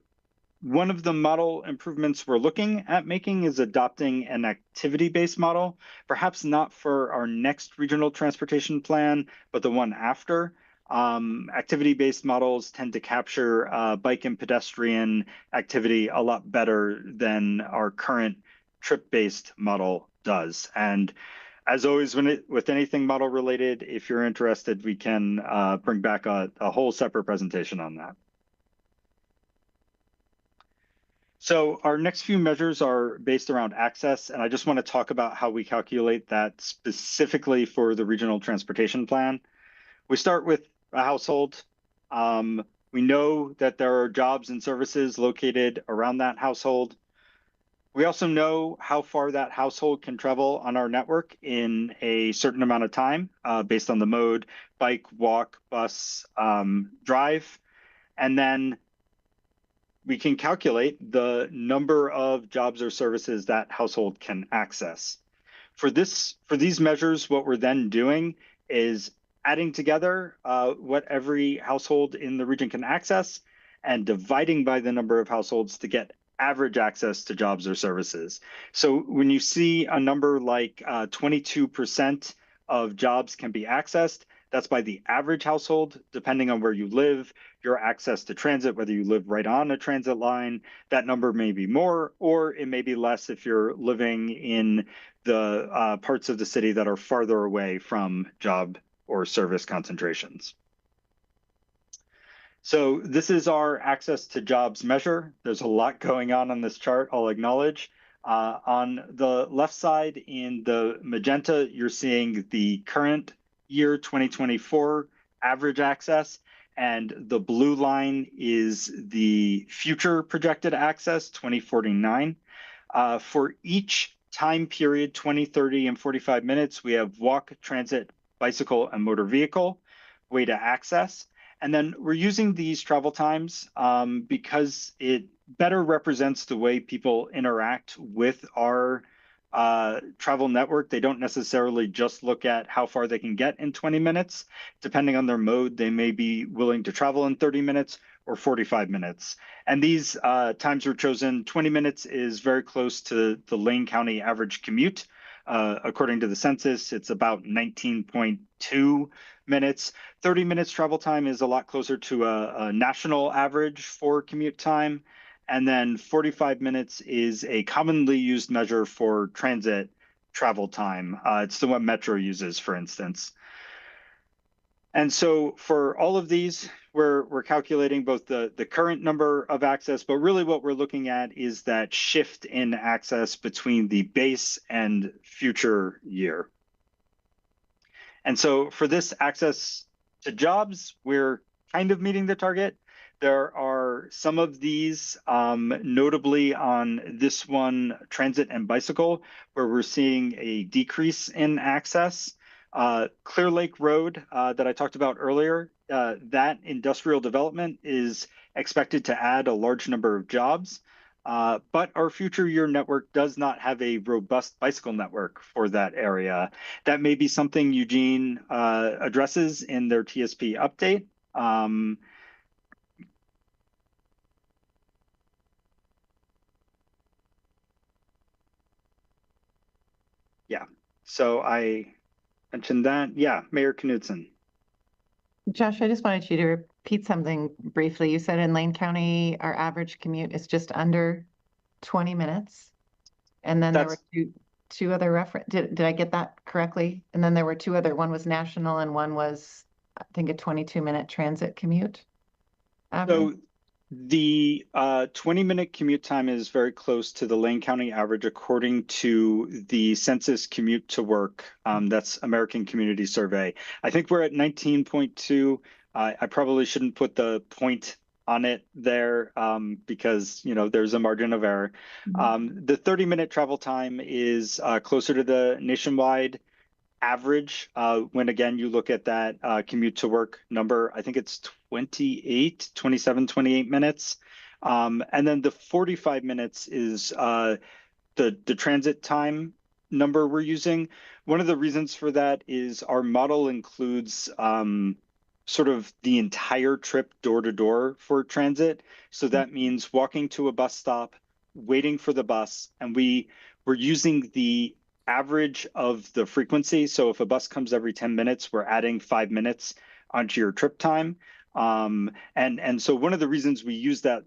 one of the model improvements we're looking at making is adopting an activity-based model, perhaps not for our next regional transportation plan, but the one after. Activity-based models tend to capture bike and pedestrian activity a lot better than our current trip-based model does. And as always, with anything model related, if you're interested, we can bring back a whole separate presentation on that. So our next few measures are based around access, and I just want to talk about how we calculate that specifically for the regional transportation plan. We start with a household. We know that there are jobs and services located around that household. We also know how far that household can travel on our network in a certain amount of time based on the mode: bike, walk, bus, drive. And then we can calculate the number of jobs or services that household can access. For these measures, what we're then doing is adding together what every household in the region can access and dividing by the number of households to get average access to jobs or services. So when you see a number like 22% of jobs can be accessed, that's by the average household. Depending on where you live, your access to transit, whether you live right on a transit line, that number may be more, or it may be less if you're living in the parts of the city that are farther away from job or service concentrations. So this is our access to jobs measure. There's a lot going on this chart, I'll acknowledge. On the left side in the magenta, you're seeing the current year 2024 average access, and the blue line is the future projected access, 2049. For each time period, 20, 30, and 45 minutes, we have walk, transit, bicycle, and motor vehicle way to access. And then we're using these travel times because it better represents the way people interact with our travel network. They don't necessarily just look at how far they can get in 20 minutes. Depending on their mode, they may be willing to travel in 30 minutes or 45 minutes. And these times were chosen. 20 minutes is very close to the Lane County average commute. According to the census, it's about 19.2 minutes. 30 minutes travel time is a lot closer to a national average for commute time. And then 45 minutes is a commonly used measure for transit travel time. It's the one Metro uses, for instance. And so for all of these, we're calculating both the current number of access, but really what we're looking at is that shift in access between the base and future year. And so for this access to jobs, we're kind of meeting the target. There are some of these, notably on this one, transit and bicycle, where we're seeing a decrease in access. Clear Lake Road that I talked about earlier, that industrial development is expected to add a large number of jobs. But our future year network does not have a robust bicycle network for that area. That may be something Eugene addresses in their TSP update. Yeah, so I mentioned that. Yeah, Mayor Knudsen. Josh, I just wanted you to repeat something briefly. You said in Lane County, our average commute is just under 20 minutes. And then there were two other reference. Did I get that correctly? And then there were two other, one was national and one was, I think, a 22-minute transit commute average. So the 20-minute commute time is very close to the Lane County average according to the census commute to work. That's American Community Survey. I think we're at 19.2. I probably shouldn't put the point on it there because there's a margin of error. The 30-minute travel time is closer to the nationwide average when again you look at that commute to work number. I think it's 27, 28 minutes. And then the 45 minutes is the transit time number we're using. One of the reasons for that is our model includes sort of the entire trip door to door for transit. So that means walking to a bus stop, waiting for the bus, and we're using the average of the frequency. So if a bus comes every 10 minutes, we're adding 5 minutes onto your trip time. And so one of the reasons we use that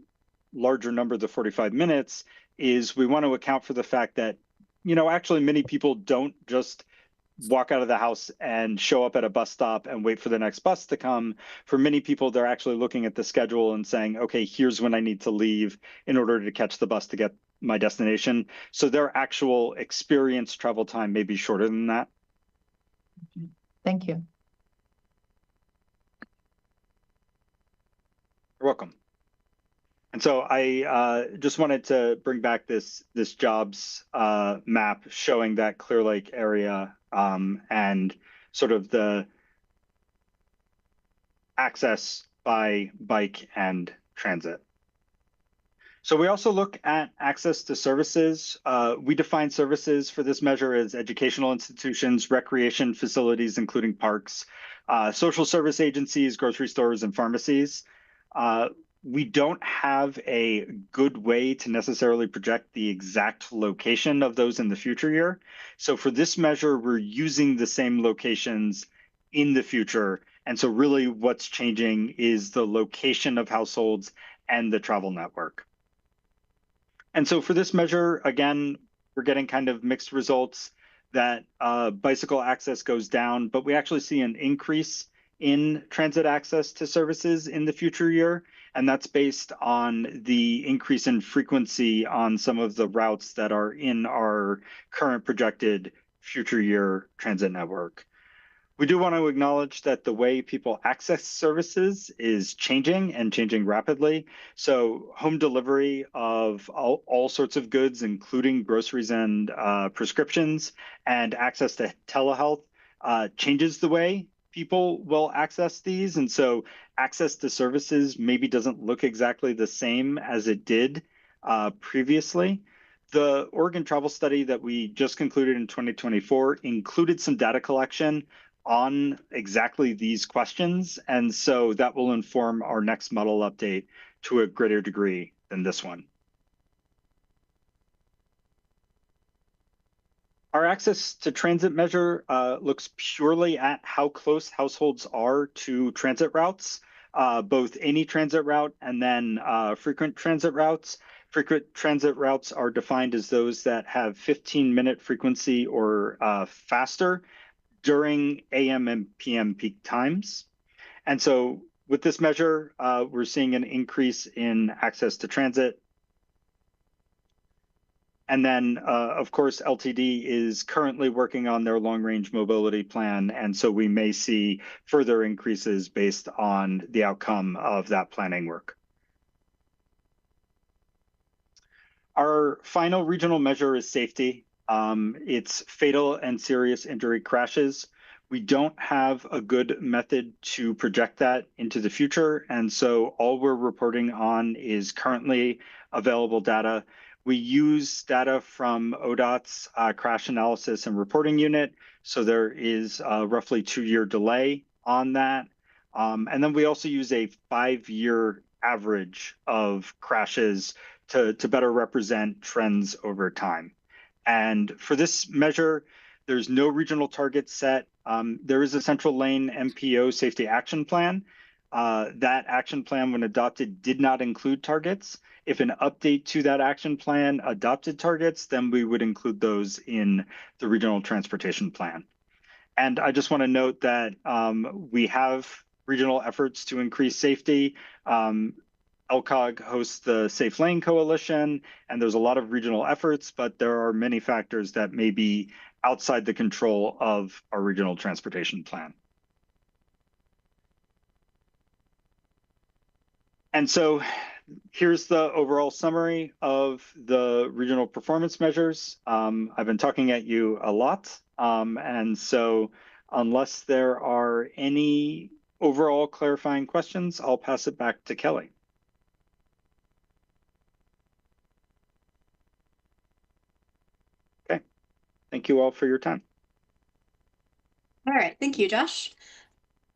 larger number, the 45 minutes, is we want to account for the fact that, actually many people don't just walk out of the house and show up at a bus stop and wait for the next bus to come. For many people, they're actually looking at the schedule and saying, okay, here's when I need to leave in order to catch the bus to get my destination. So their actual experience travel time may be shorter than that. Thank you. You're welcome. And so I just wanted to bring back this jobs map showing that Clear Lake area and sort of the access by bike and transit. So we also look at access to services. We define services for this measure as educational institutions, recreation facilities, including parks, social service agencies, grocery stores, and pharmacies. We don't have a good way to necessarily project the exact location of those in the future year. So for this measure, we're using the same locations in the future. And so really what's changing is the location of households and the travel network. And so for this measure, again, we're getting kind of mixed results that bicycle access goes down, but we actually see an increase in transit access to services in the future year. And that's based on the increase in frequency on some of the routes that are in our current projected future year transit network. We do want to acknowledge that the way people access services is changing and changing rapidly. So home delivery of all sorts of goods, including groceries and prescriptions, and access to telehealth changes the way people will access these. And so access to services maybe doesn't look exactly the same as it did previously. The Oregon travel study that we just concluded in 2024 included some data collection on exactly these questions. And so that will inform our next model update to a greater degree than this one. Our access to transit measure looks purely at how close households are to transit routes, both any transit route and then frequent transit routes. Frequent transit routes are defined as those that have 15-minute frequency or faster during AM and PM peak times. And so with this measure, we're seeing an increase in access to transit. And then, of course, LTD is currently working on their long-range mobility plan, and so we may see further increases based on the outcome of that planning work. Our final regional measure is safety. It's fatal and serious injury crashes. We don't have a good method to project that into the future, and so all we're reporting on is currently available data. We use data from ODOT's crash analysis and reporting unit, so there is a roughly 2-year delay on that. And then we also use a 5-year average of crashes to better represent trends over time. And for this measure, there's no regional target set. There is a central lane MPO safety action plan. That action plan, when adopted, did not include targets. If an update to that action plan adopted targets, then we would include those in the regional transportation plan. And I just want to note that we have regional efforts to increase safety. LCOG hosts the Safe Lane Coalition, and there's a lot of regional efforts, but there are many factors that may be outside the control of our regional transportation plan. And so here's the overall summary of the regional performance measures. I've been talking at you a lot, and so unless there are any overall clarifying questions, I'll pass it back to Kelly. Thank you all for your time. All right, thank you, Josh.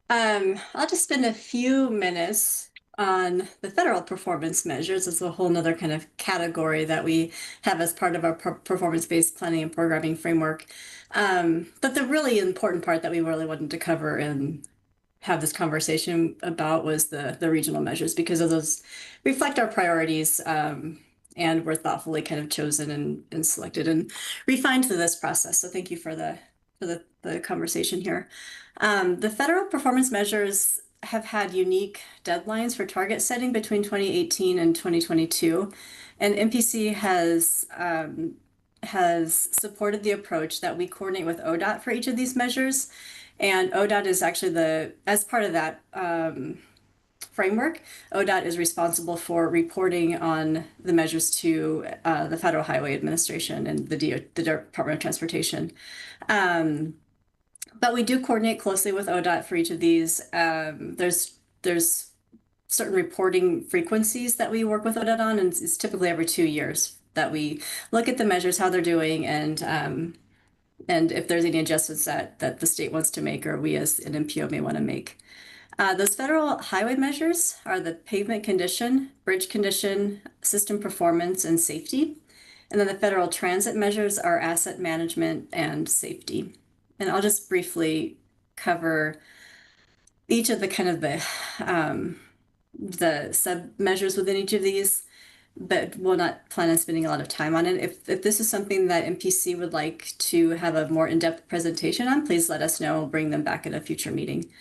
I'll just spend a few minutes on the federal performance measures. It's a whole nother kind of category that we have as part of our performance-based planning and programming framework. But the really important part that we really wanted to cover and have this conversation about was the regional measures, because of those reflect our priorities, and were thoughtfully kind of chosen and selected and refined through this process. So thank you for the conversation here. The federal performance measures have had unique deadlines for target setting between 2018 and 2022. And MPC has supported the approach that we coordinate with ODOT for each of these measures. And ODOT is actually as part of that framework, ODOT is responsible for reporting on the measures to the Federal Highway Administration and the Department of Transportation. But we do coordinate closely with ODOT for each of these. There's certain reporting frequencies that we work with ODOT on, and it's typically every 2 years that we look at the measures, how they're doing, and if there's any adjustments that the state wants to make or we as an MPO may want to make. Those federal highway measures are the pavement condition, bridge condition, system performance, and safety. And then the federal transit measures are asset management and safety. And I'll just briefly cover each of the kind of the sub measures within each of these, but we'll not plan on spending a lot of time on it. If this is something that MPC would like to have a more in-depth presentation on, please let us know. We'll bring them back at a future meeting.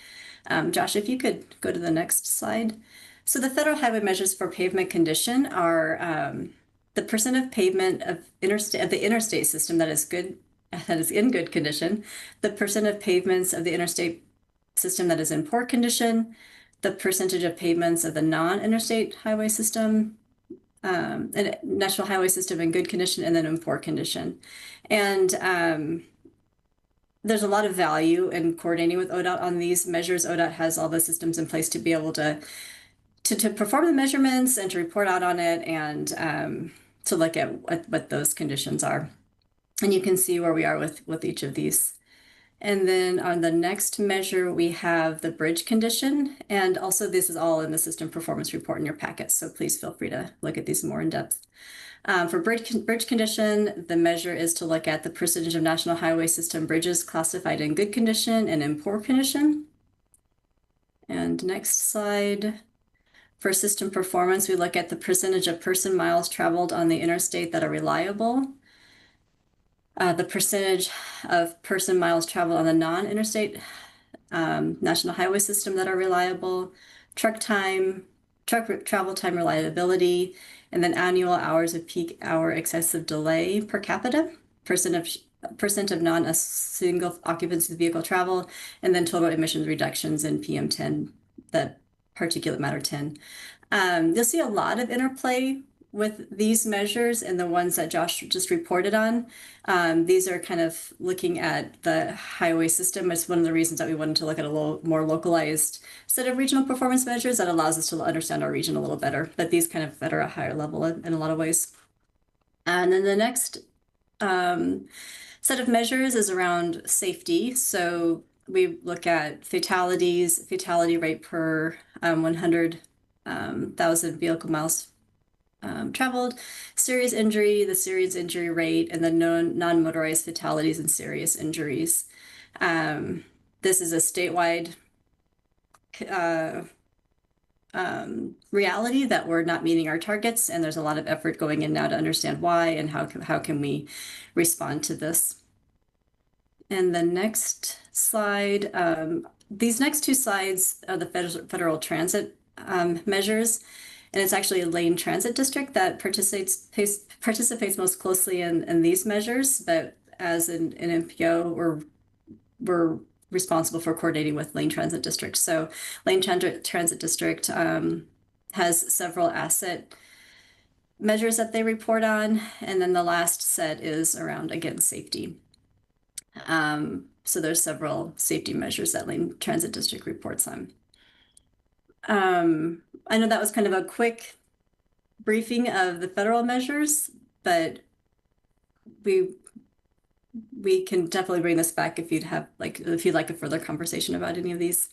Josh, if you could go to the next slide. So the federal highway measures for pavement condition are the percent of pavement of the interstate system that is in good condition, the percent of pavements of the interstate system that is in poor condition, the percentage of pavements of the non-interstate highway system, and national highway system in good condition, and then in poor condition. And there's a lot of value in coordinating with ODOT on these measures. ODOT has all the systems in place to be able to perform the measurements and to report out on it, and to look at what those conditions are. And you can see where we are with each of these. And then on the next measure, we have the bridge condition. And also this is all in the system performance report in your packet. So please feel free to look at these more in depth. For bridge condition, the measure is to look at the percentage of national highway system bridges classified in good condition and in poor condition. And next slide. For system performance, we look at the percentage of person miles traveled on the interstate that are reliable, the percentage of person miles traveled on the non-interstate national highway system that are reliable, truck travel time reliability, and then annual hours of peak hour excessive delay per capita, percent of non-single occupancy vehicle travel, and then total emissions reductions in PM10, that particulate matter 10. You'll see a lot of interplay with these measures and the ones that Josh just reported on. These are kind of looking at the highway system. It's one of the reasons that we wanted to look at a little more localized set of regional performance measures that allows us to understand our region a little better, but these kind of better at a higher level in a lot of ways. And then the next set of measures is around safety. So we look at fatality rate per 100,000 vehicle miles traveled, serious injury, the serious injury rate, and the non-motorized fatalities and serious injuries. This is a statewide reality that we're not meeting our targets, and there's a lot of effort going in now to understand why and how can we respond to this. And the next slide, these next two slides are the federal transit measures. And it's actually a lane transit district that participates most closely in these measures. But as an MPO, we're responsible for coordinating with lane transit districts. So lane transit district has several asset measures that they report on. And then the last set is around, again, safety. So there's several safety measures that lane transit district reports on. I know that was kind of a quick briefing of the federal measures, but we can definitely bring this back if you'd like a further conversation about any of these.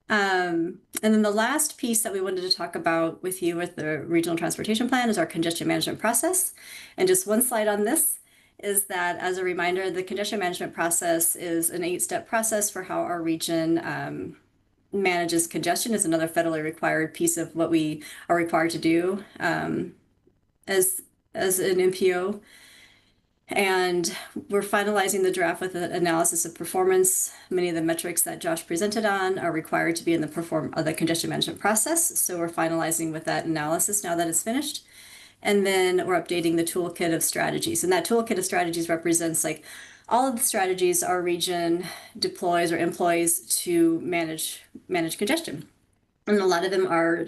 And then the last piece that we wanted to talk about with you with the regional transportation plan is our congestion management process. And just one slide on this is that, as a reminder, the congestion management process is an 8-step process for how our region manages congestion. Is another federally required piece of what we are required to do as an MPO. And we're finalizing the draft with an analysis of performance. Many of the metrics that Josh presented on are required to be in the congestion management process. So we're finalizing with that analysis now that it's finished. And then we're updating the toolkit of strategies. And that toolkit of strategies represents like all of the strategies our region deploys or employs to manage congestion. And a lot of them are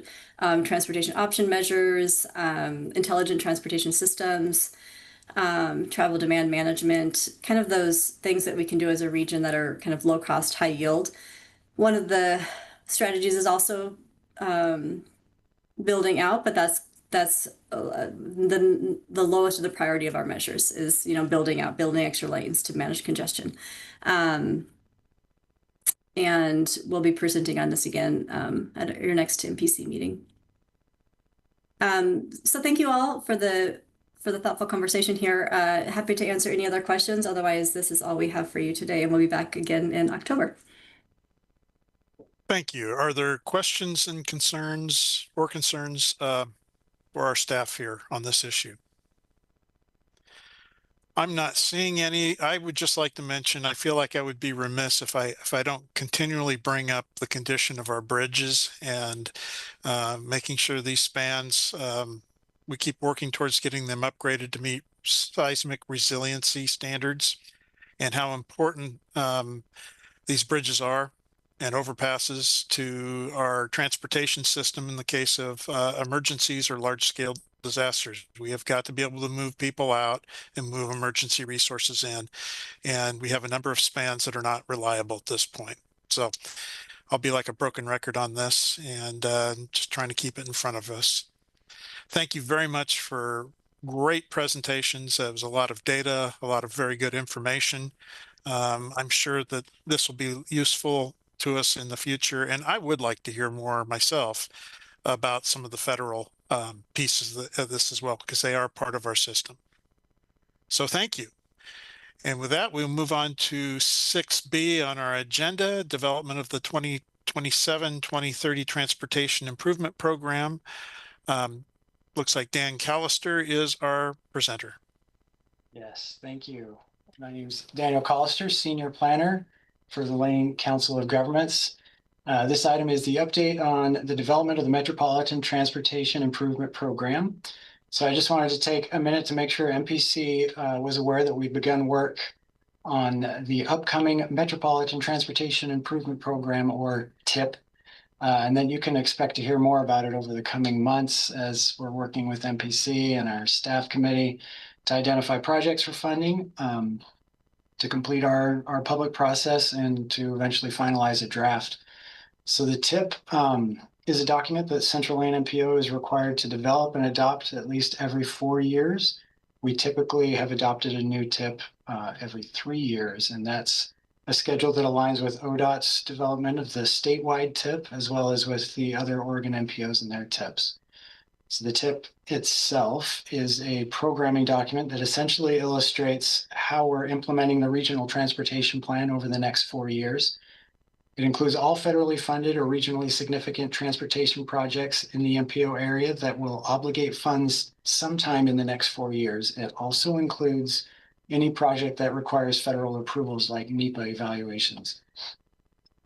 transportation option measures, intelligent transportation systems, travel demand management, kind of those things that we can do as a region that are kind of low cost, high yield. One of the strategies is also building out, but that's the lowest of the priority of our measures is, building extra lanes to manage congestion. And we'll be presenting on this again at your next MPC meeting. So thank you all for the thoughtful conversation here. Happy to answer any other questions. Otherwise, this is all we have for you today, and we'll be back again in October. Thank you. Are there questions and concerns for our staff here on this issue? I'm not seeing any. I would just like to mention, I feel like I would be remiss if I don't continually bring up the condition of our bridges and making sure these spans, we keep working towards getting them upgraded to meet seismic resiliency standards, and how important these bridges are and overpasses to our transportation system in the case of emergencies or large-scale disasters. We have got to be able to move people out and move emergency resources in. And we have a number of spans that are not reliable at this point. So I'll be like a broken record on this, and just trying to keep it in front of us. Thank you very much for great presentations. There was a lot of data, a lot of very good information. I'm sure that this will be useful to us in the future. And I would like to hear more myself about some of the federal pieces of this as well, because they are part of our system. So thank you. And with that, we'll move on to 6B on our agenda, development of the 2027-2030 Transportation Improvement Program. Looks like Dan Callister is our presenter. Yes, thank you. My name is Daniel Callister, Senior Planner for the Lane Council of Governments. This item is the update on the development of the Metropolitan Transportation Improvement Program. So I just wanted to take a minute to make sure MPC was aware that we've begun work on the upcoming Metropolitan Transportation Improvement Program, or TIP. And then you can expect to hear more about it over the coming months as we're working with MPC and our staff committee to identify projects for funding, to complete our public process, and to eventually finalize a draft. So the TIP is a document that Central Lane MPO is required to develop and adopt at least every 4 years. We typically have adopted a new TIP every 3 years, and that's a schedule that aligns with ODOT's development of the statewide TIP, as well as with the other Oregon MPOs and their TIPs. So the TIP itself is a programming document that essentially illustrates how we're implementing the regional transportation plan over the next 4 years. It includes all federally funded or regionally significant transportation projects in the MPO area that will obligate funds sometime in the next 4 years. It also includes any project that requires federal approvals like NEPA evaluations.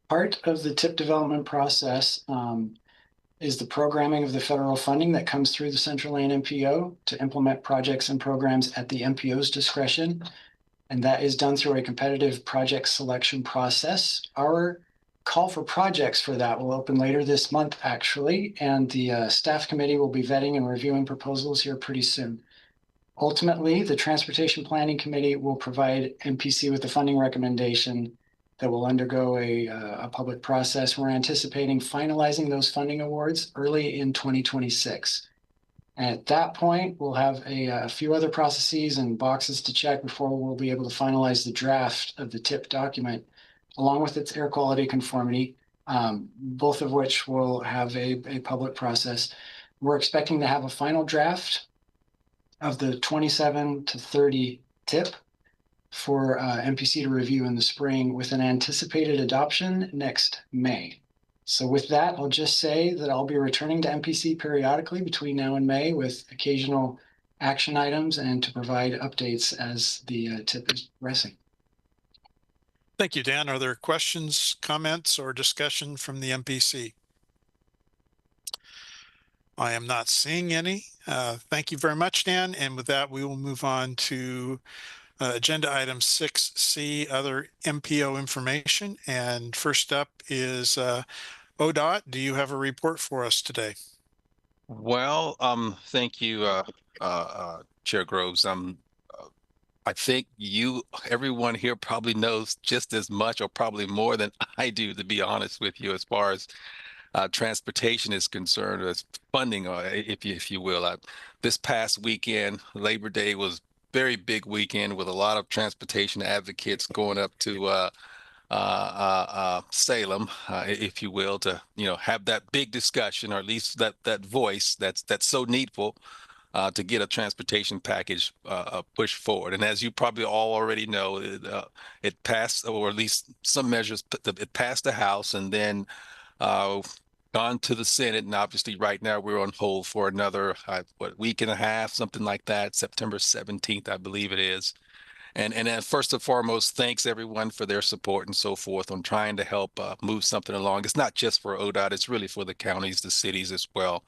Part of the TIP development process is the programming of the federal funding that comes through the Central Lane MPO to implement projects and programs at the MPO's discretion. And that is done through a competitive project selection process. Our call for projects for that will open later this month, actually, and the staff committee will be vetting and reviewing proposals here pretty soon. Ultimately, the Transportation Planning Committee will provide MPC with a funding recommendation that will undergo a public process. We're anticipating finalizing those funding awards early in 2026. And at that point, we'll have a few other processes and boxes to check before we'll be able to finalize the draft of the TIP document, along with its air quality conformity, both of which will have a public process. We're expecting to have a final draft of the 27 to 30 TIP for MPC to review in the spring, with an anticipated adoption next May. So with that, I'll just say that I'll be returning to MPC periodically between now and May with occasional action items and to provide updates as the TIP is progressing. Thank you, Dan. Are there questions, comments, or discussion from the MPC? I am not seeing any. Thank you very much, Dan. And with that, we will move on to agenda item 6C, other MPO information. And first up is ODOT. Do you have a report for us today? Well, thank you, Chair Groves. I think everyone here probably knows just as much or probably more than I do, to be honest with you, as far as transportation is concerned, as funding, if you will. This past weekend, Labor Day, was very big weekend with a lot of transportation advocates going up to Salem, if you will, to have that big discussion, or at least that voice that's so needful to get a transportation package pushed forward. And as you probably all already know, it passed, or at least some measures, it passed the House, and then gone to the Senate. And obviously right now we're on hold for another week and a half, something like that. September 17th, I believe it is. And then first and foremost, thanks everyone for their support and so forth on trying to help move something along. It's not just for ODOT, it's really for the counties, the cities as well,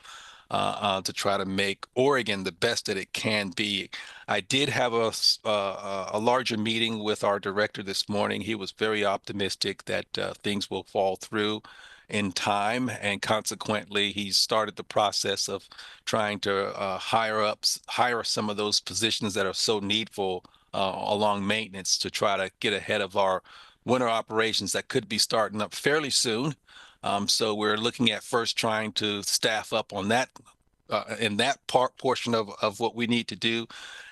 to try to make Oregon the best that it can be. I did have a larger meeting with our director this morning. He was very optimistic that things will fall through in time, and consequently he started the process of trying to hire some of those positions that are so needful along maintenance, to try to get ahead of our winter operations that could be starting up fairly soon. So we're looking at first trying to staff up on that in that portion of what we need to do.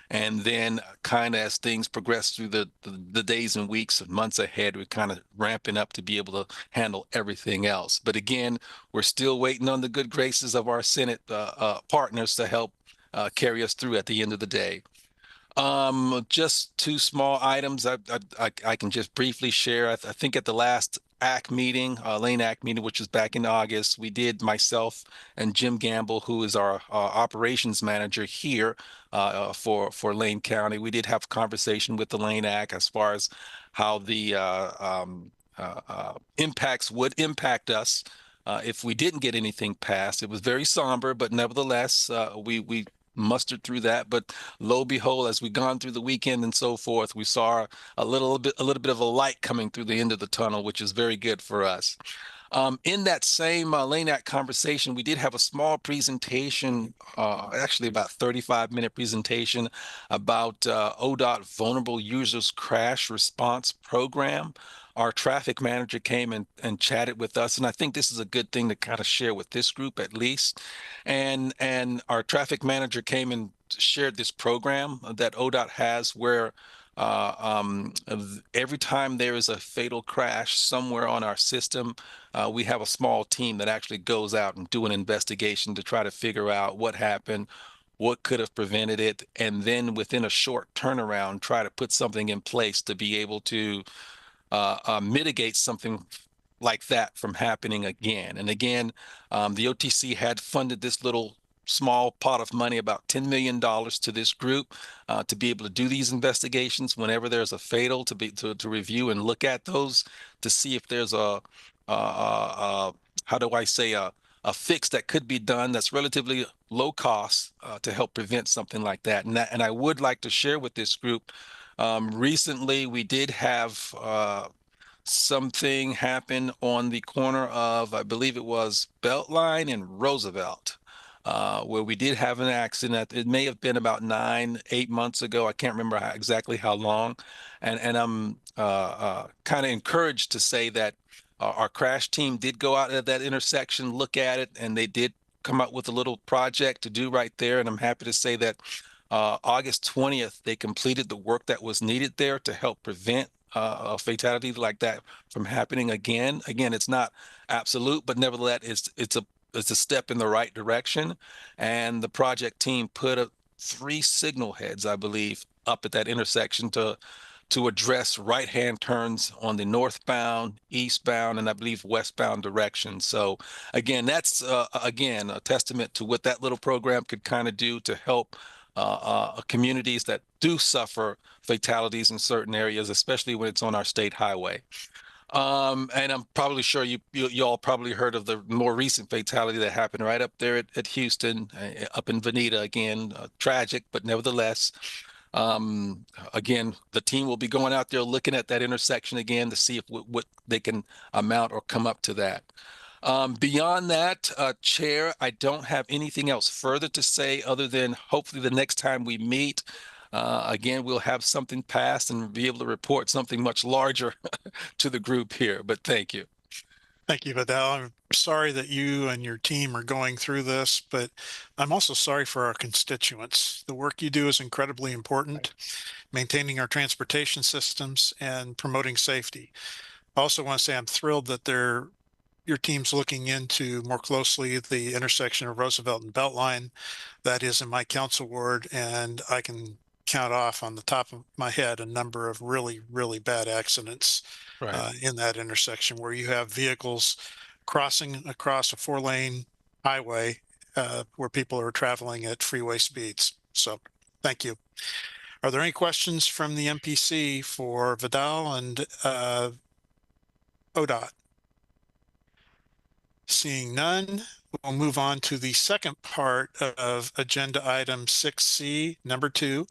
And then kind of as things progress through the days and weeks and months ahead, we're kind of ramping up to be able to handle everything else. But again, we're still waiting on the good graces of our Senate partners to help carry us through at the end of the day. Just two small items I can just briefly share. I think at the last ACT meeting, Lane ACT meeting, which was back in August, we did, myself and Jim Gamble, who is our operations manager here for Lane County, we did have a conversation with the Lane ACT as far as how impacts would impact us if we didn't get anything passed. It was very somber, but nevertheless, we mustered through that. But lo and behold, as we gone through the weekend and so forth, we saw a little bit of a light coming through the end of the tunnel, which is very good for us. In that same LANAC conversation, we did have a small presentation, actually about 35-minute presentation about ODOT Vulnerable Users Crash Response Program. Our traffic manager came and chatted with us, and I think this is a good thing to kind of share with this group at least. And our traffic manager came and shared this program that ODOT has where every time there is a fatal crash somewhere on our system, we have a small team that actually goes out and do an investigation to try to figure out what happened, what could have prevented it, and then within a short turnaround, try to put something in place to be able to mitigate something like that from happening again. And again, the OTC had funded this little small pot of money, about $10 million to this group to be able to do these investigations whenever there's a fatal, to review and look at those to see if there's how do I say, a fix that could be done that's relatively low cost to help prevent something like that. And I would like to share with this group, recently we did have something happen on the corner of, I believe it was Beltline and Roosevelt, where we did have an accident. It may have been about 8 months ago. I can't remember exactly how long. And I'm kind of encouraged to say that our crash team did go out at that intersection, look at it, and they did come up with a little project to do right there. And I'm happy to say that August 20th, they completed the work that was needed there to help prevent a fatality like that from happening again. Again, it's not absolute, but nevertheless, it's a step in the right direction. And the project team put 3 signal heads, I believe, up at that intersection to address right-hand turns on the northbound, eastbound, and I believe westbound direction. So again, that's again a testament to what that little program could kind of do to help communities that do suffer fatalities in certain areas, especially when it's on our state highway. And I'm probably sure you all probably heard of the more recent fatality that happened right up there at Houston, up in Veneta again. Tragic, but nevertheless, again, the team will be going out there looking at that intersection again to see if what they can amount or come up to that. Beyond that, Chair, I don't have anything else further to say other than hopefully the next time we meet, again, we'll have something passed and be able to report something much larger to the group here. But thank you. Thank you, Vidal. I'm sorry that you and your team are going through this, but I'm also sorry for our constituents. The work you do is incredibly important, maintaining our transportation systems and promoting safety. I also want to say I'm thrilled that your team's looking into more closely the intersection of Roosevelt and Beltline. That is in my council ward, and I can count off on the top of my head a number of really, really bad accidents in that intersection where you have vehicles crossing across a 4-lane highway where people are traveling at freeway speeds. So thank you. Are there any questions from the MPC for Vidal and ODOT? Seeing none, we'll move on to the second part of agenda item 6C, number 2,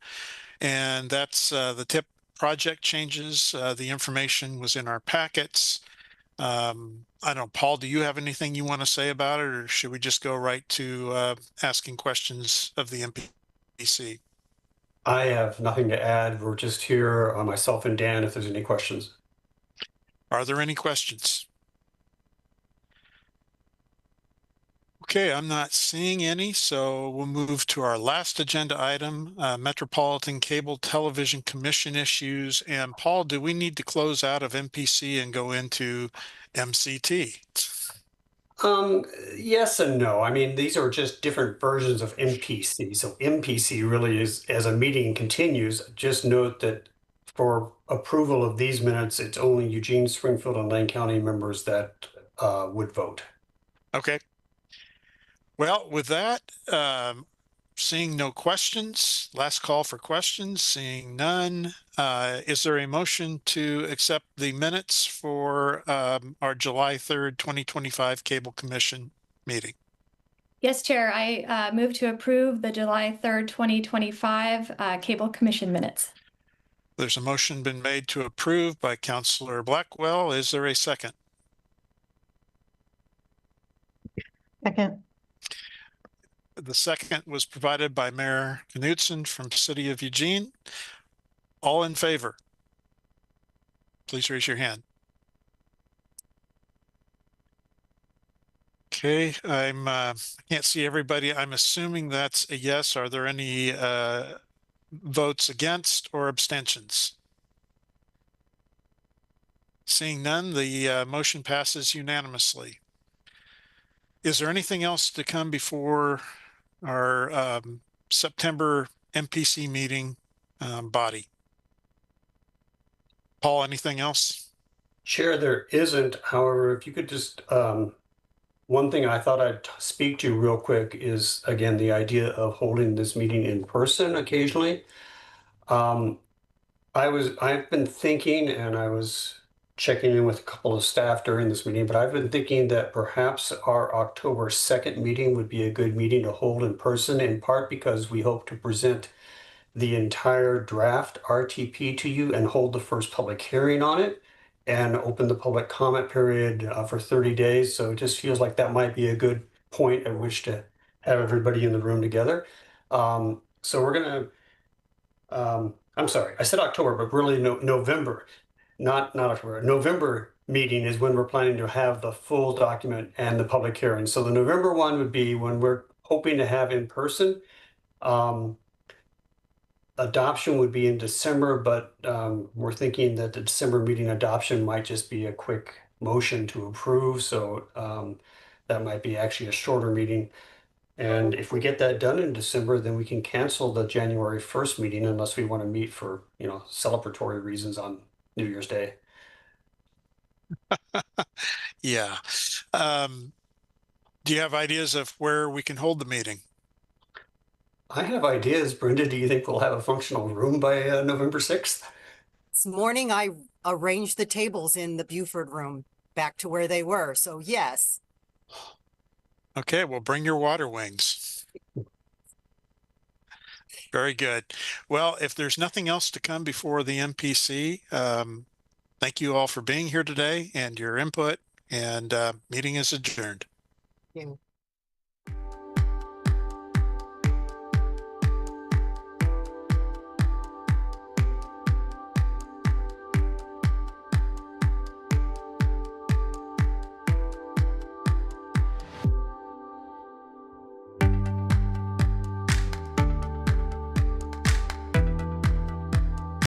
and that's the TIP project changes. The information was in our packets. I don't know, Paul, do you have anything you want to say about it, or should we just go right to asking questions of the MPC? I have nothing to add. We're just here, myself and Dan, if there's any questions. Are there any questions? Okay, I'm not seeing any, so we'll move to our last agenda item, Metropolitan Cable Television Commission issues. And Paul, do we need to close out of MPC and go into MCT? Yes and no. I mean, these are just different versions of MPC. So MPC really is, as a meeting continues, just note that for approval of these minutes, it's only Eugene, Springfield, and Lane County members that would vote. Okay. Well, with that, seeing no questions, last call for questions, seeing none. Is there a motion to accept the minutes for our July 3rd, 2025 Cable Commission meeting? Yes, Chair, I move to approve the July 3rd, 2025 Cable Commission minutes. There's a motion been made to approve by Councilor Blackwell. Is there a second? Second. The second was provided by Mayor Knutson from City of Eugene. All in favor? Please raise your hand. Okay, I can't see everybody. I'm assuming that's a yes. Are there any votes against or abstentions? Seeing none, the motion passes unanimously. Is there anything else to come before our September MPC meeting body? Paul, anything else? Chair, there isn't. However, if you could just, one thing I thought I'd speak to real quick is, again, the idea of holding this meeting in person occasionally. I've been thinking, and I was checking in with a couple of staff during this meeting, but I've been thinking that perhaps our October 2nd meeting would be a good meeting to hold in person, in part because we hope to present the entire draft RTP to you and hold the first public hearing on it and open the public comment period for 30 days. So it just feels like that might be a good point at which to have everybody in the room together. So we're gonna, I'm sorry, I said October, but really November, not October. November meeting is when we're planning to have the full document and the public hearing. So the November one would be when we're hoping to have in person. Adoption would be in December, but we're thinking that the December meeting adoption might just be a quick motion to approve. So that might be actually a shorter meeting. And if we get that done in December, then we can cancel the January 1st meeting unless we want to meet for, celebratory reasons on New Year's Day. Yeah. Do you have ideas of where we can hold the meeting? I have ideas. Brenda, do you think we'll have a functional room by November 6th? This morning, I arranged the tables in the Buford room back to where they were. So yes. Okay, well, bring your water wings. Very good. Well, if there's nothing else to come before the MPC, thank you all for being here today and your input, and meeting is adjourned. Thank you.